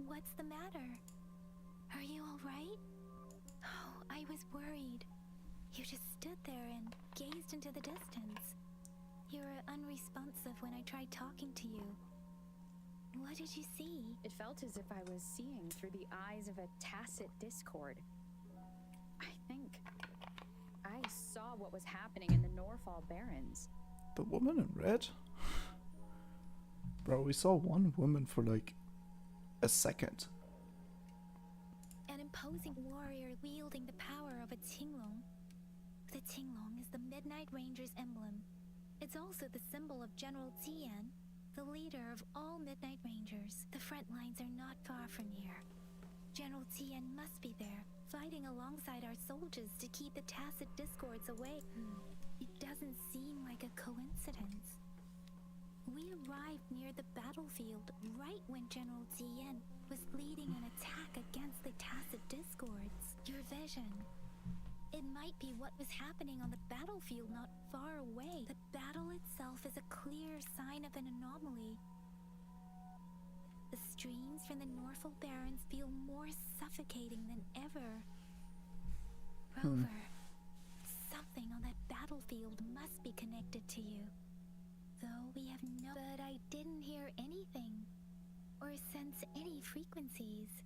What's the matter? Are you alright? Oh, I was worried. You just stood there and gazed into the distance. You were unresponsive when I tried talking to you. What did you see? It felt as if I was seeing through the eyes of a tacit discord. I think I saw what was happening in the Norfall Barrens. The woman in red? Bro, we saw one woman for like a second. An imposing warrior wielding the power of a Tinglong. The Tinglong is the Midnight Ranger's emblem. It's also the symbol of General Tian, the leader of all Midnight Rangers. The front lines are not far from here. General Tian must be there, fighting alongside our soldiers to keep the tacit discords away. It doesn't seem like a coincidence. We arrived near the battlefield right when General Tian was leading an attack against the tacit discords. Your vision. It might be what was happening on the battlefield not far away. The battle itself is a clear sign of an anomaly. The streams from the Norfall Barrens feel more suffocating than ever. Rover, something on that battlefield must be connected to you. Though we have no... But I didn't hear anything, or sense any frequencies.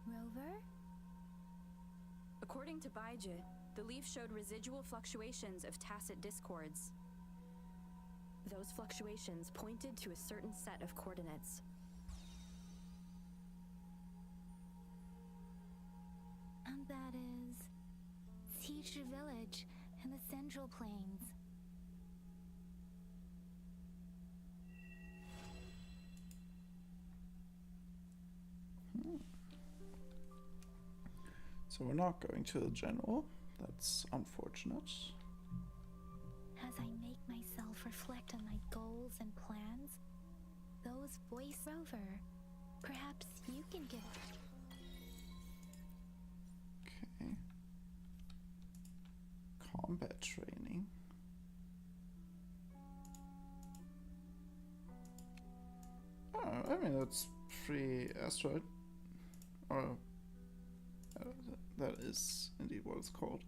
Rover? According to Baiji, the leaf showed residual fluctuations of tacit discords. Those fluctuations pointed to a certain set of coordinates. And that is... Teacher Village and the Central Plains. So we're not going to the general. That's unfortunate. As I make myself reflect on my goals and plans, those voice Rover, perhaps you can give... Okay. Combat training. Oh, I mean, that's free asteroid. Or that is indeed what it's called.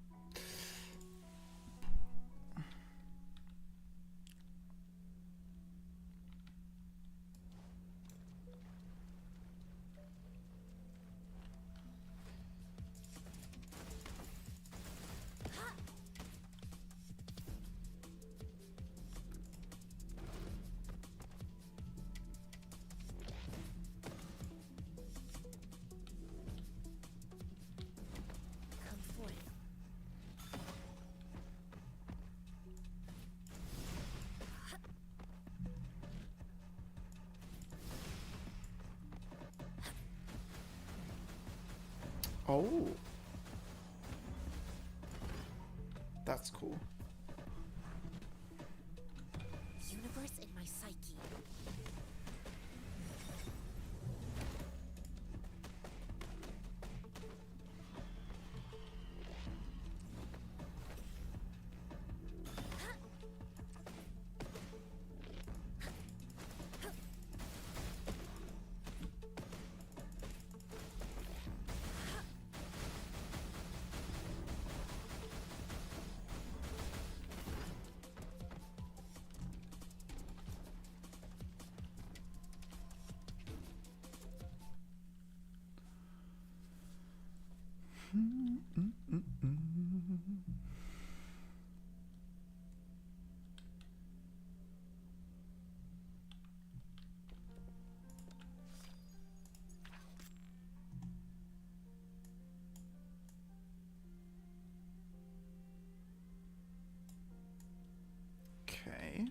Oh, that's cool. Universe in my psyche. Okay.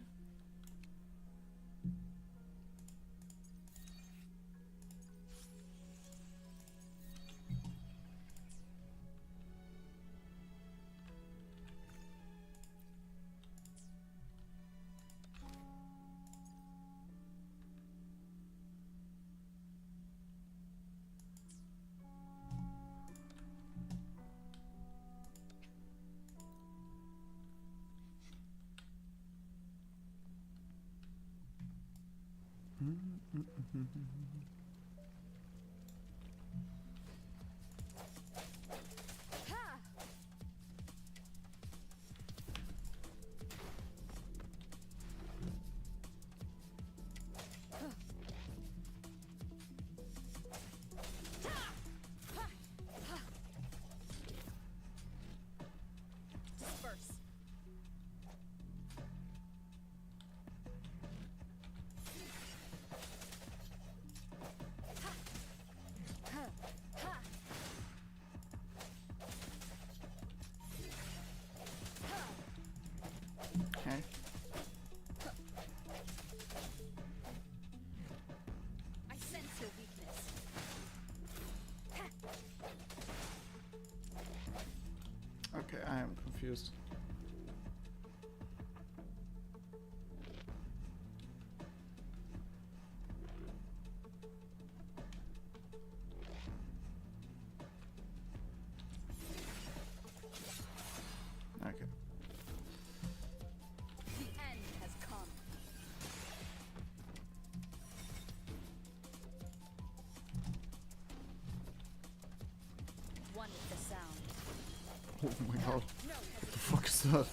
Disperse. Okay. I sense your weakness. Okay, I am confused. Okay. The end has come. One with the sound. Oh my god. No What the fuck is that?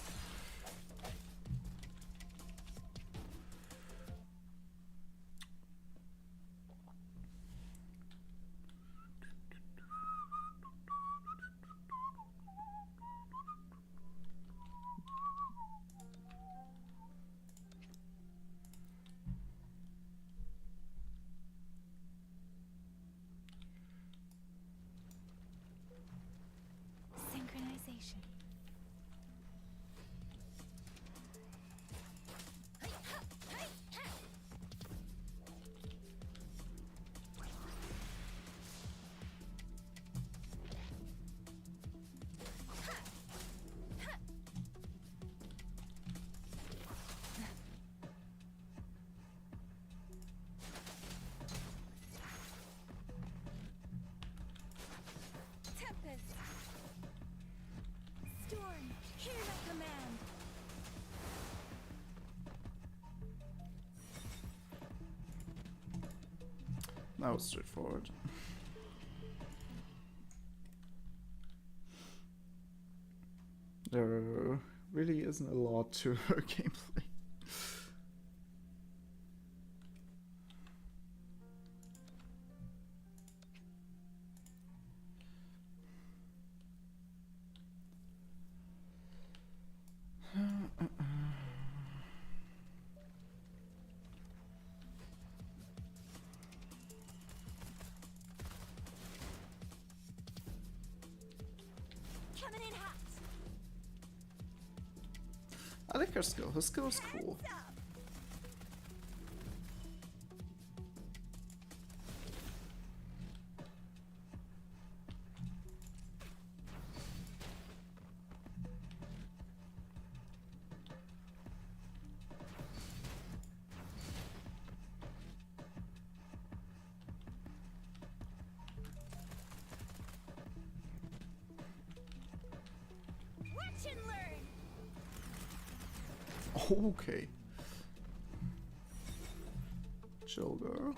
Synchronization. Tempest. Storm, hear my command. That was straightforward. There really isn't a lot to her gameplay. Coming in hot. I like her skill. Her skill is cool. Watch and learn. Okay. Chill, girl.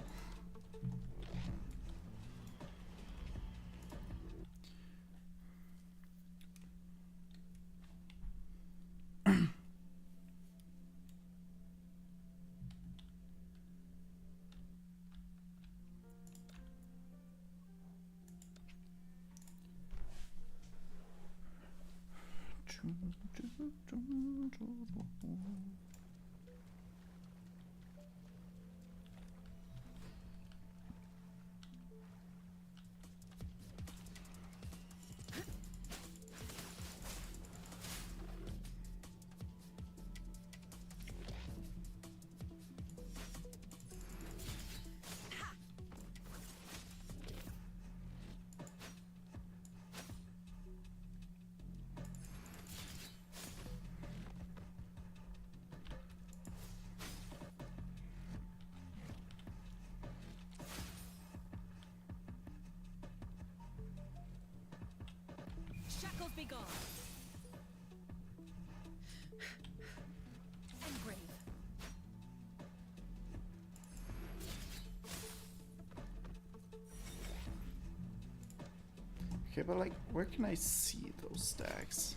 Shackles be gone. And brave. Okay, but like, where can I see those stacks?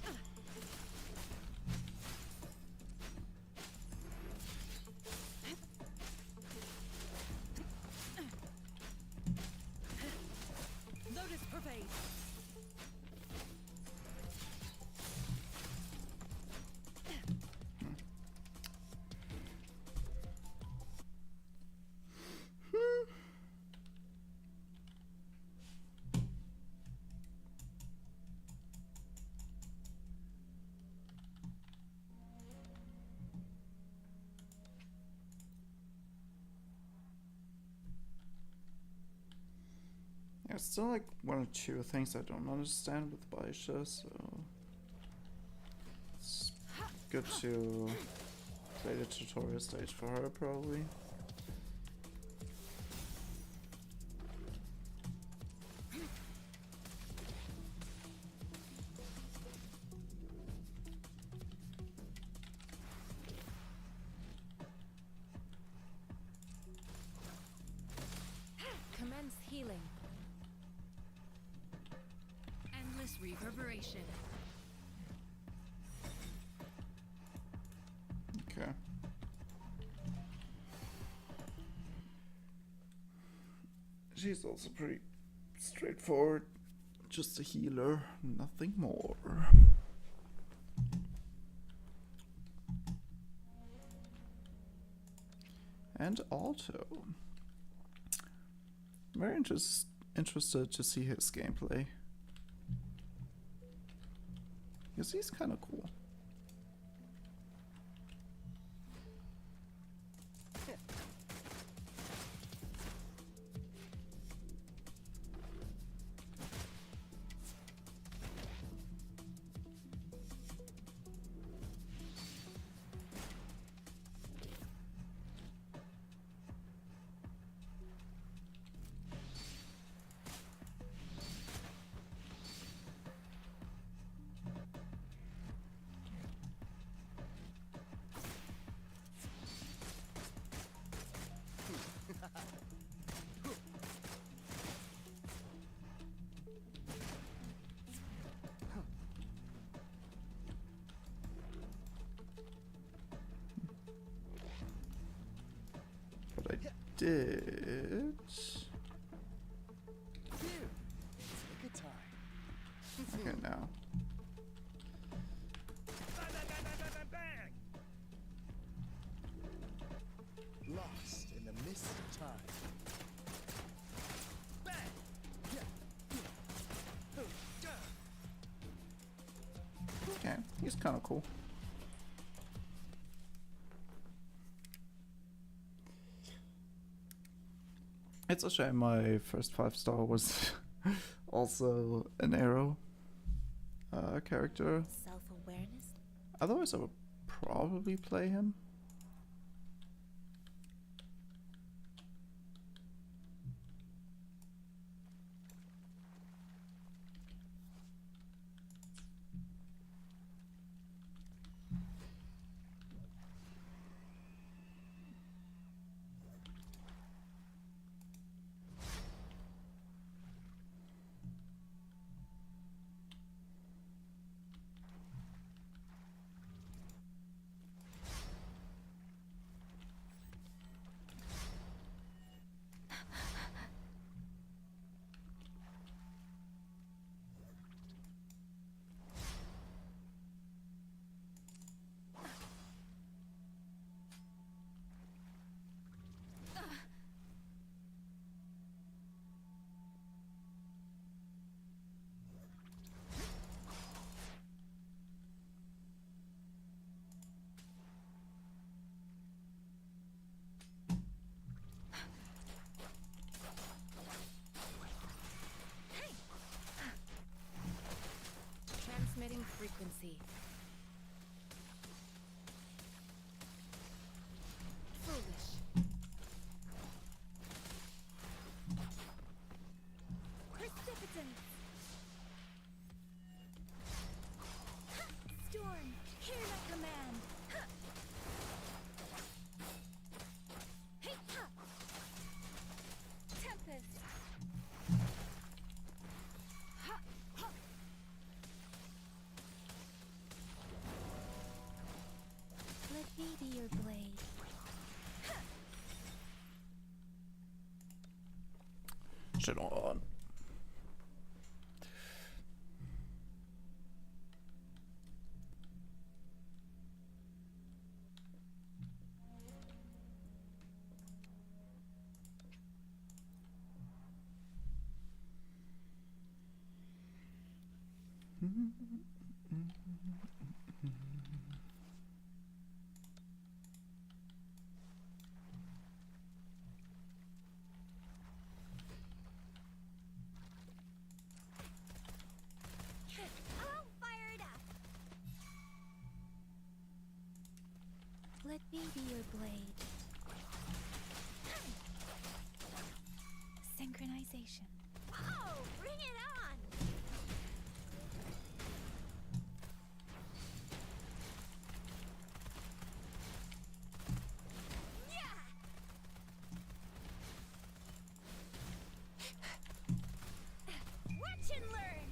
Lotus pervade. There's still like one or two things I don't understand with Baisha, so it's good to play the tutorial stage for her probably. Commence healing. Endless reverberation. Okay. She's also pretty straightforward. Just a healer, nothing more. And Alto. Very interested to see his gameplay. Because he's kind of cool. But I did. Okay, now. Lost in the mist of time. Okay, he's kind of cool. It's a shame my first 5-star was also an arrow character. Self-awareness? Otherwise I would probably play him. Shit on. I'll fire it up. Let me be your blade. Synchronization. Oh, bring it on. Watch and learn.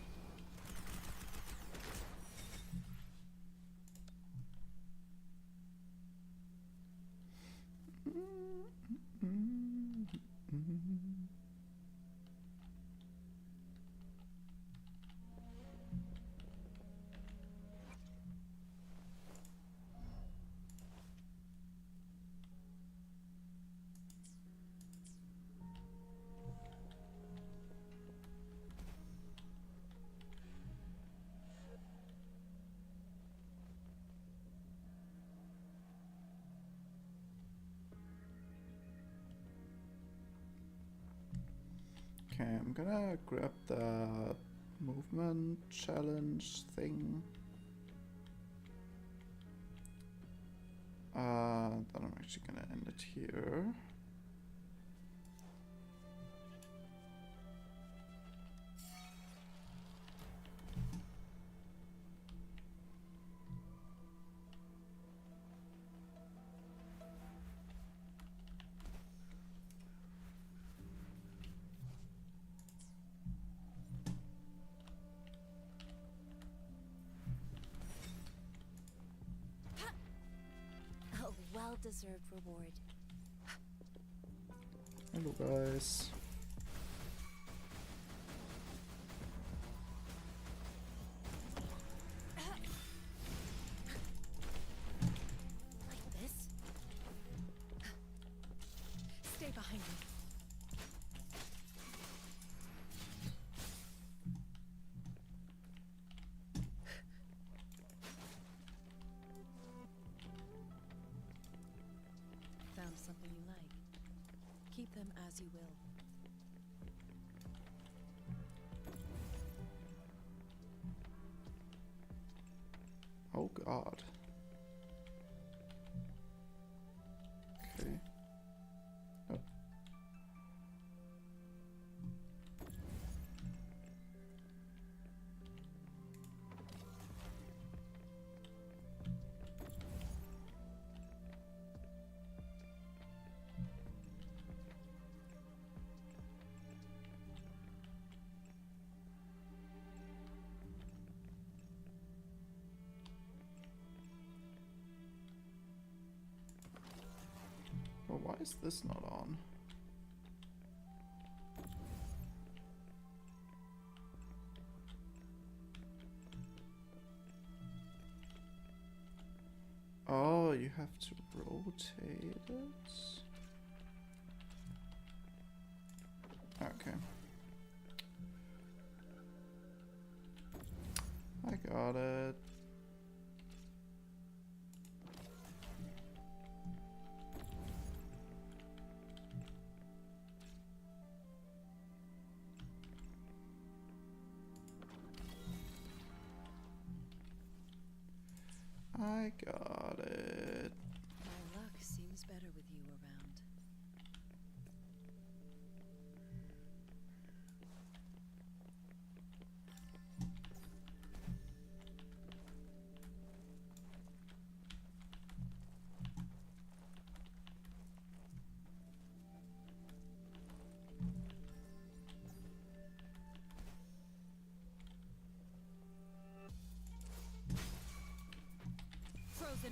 Okay, I'm gonna grab the movement challenge thing. Then I'm actually gonna end it here. A well-deserved reward. Hello guys. Like this? Stay behind me. Found something you like. Keep them as you will. Oh god. Okay. Oh. Well, why is this not on? Oh, you have to rotate it? Okay. I got it. I got it. My luck seems better with you around. Frozen.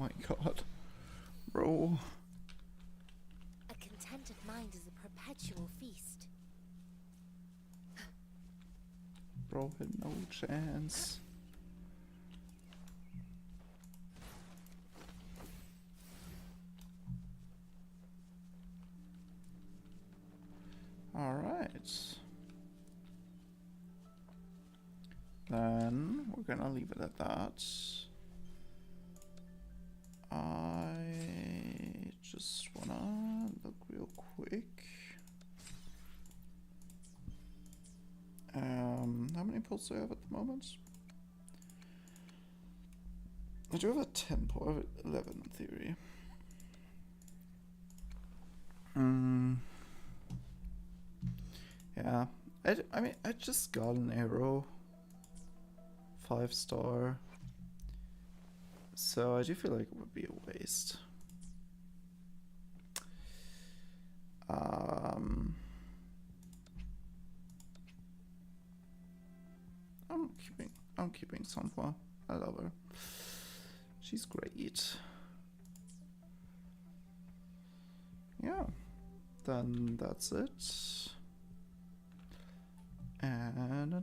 my god. Bro. A contented mind is a perpetual feast. Bro had no chance. Alright. Then we're gonna leave it at that. I just wanna look real quick. How many pulls do I have at the moment? I do have a 10 pull, I have 11 in theory. Yeah, I mean, I just got an arrow. 5-star. So I do feel like it would be a waste. I'm keeping Sanhua. I love her. She's great. Yeah, then that's it.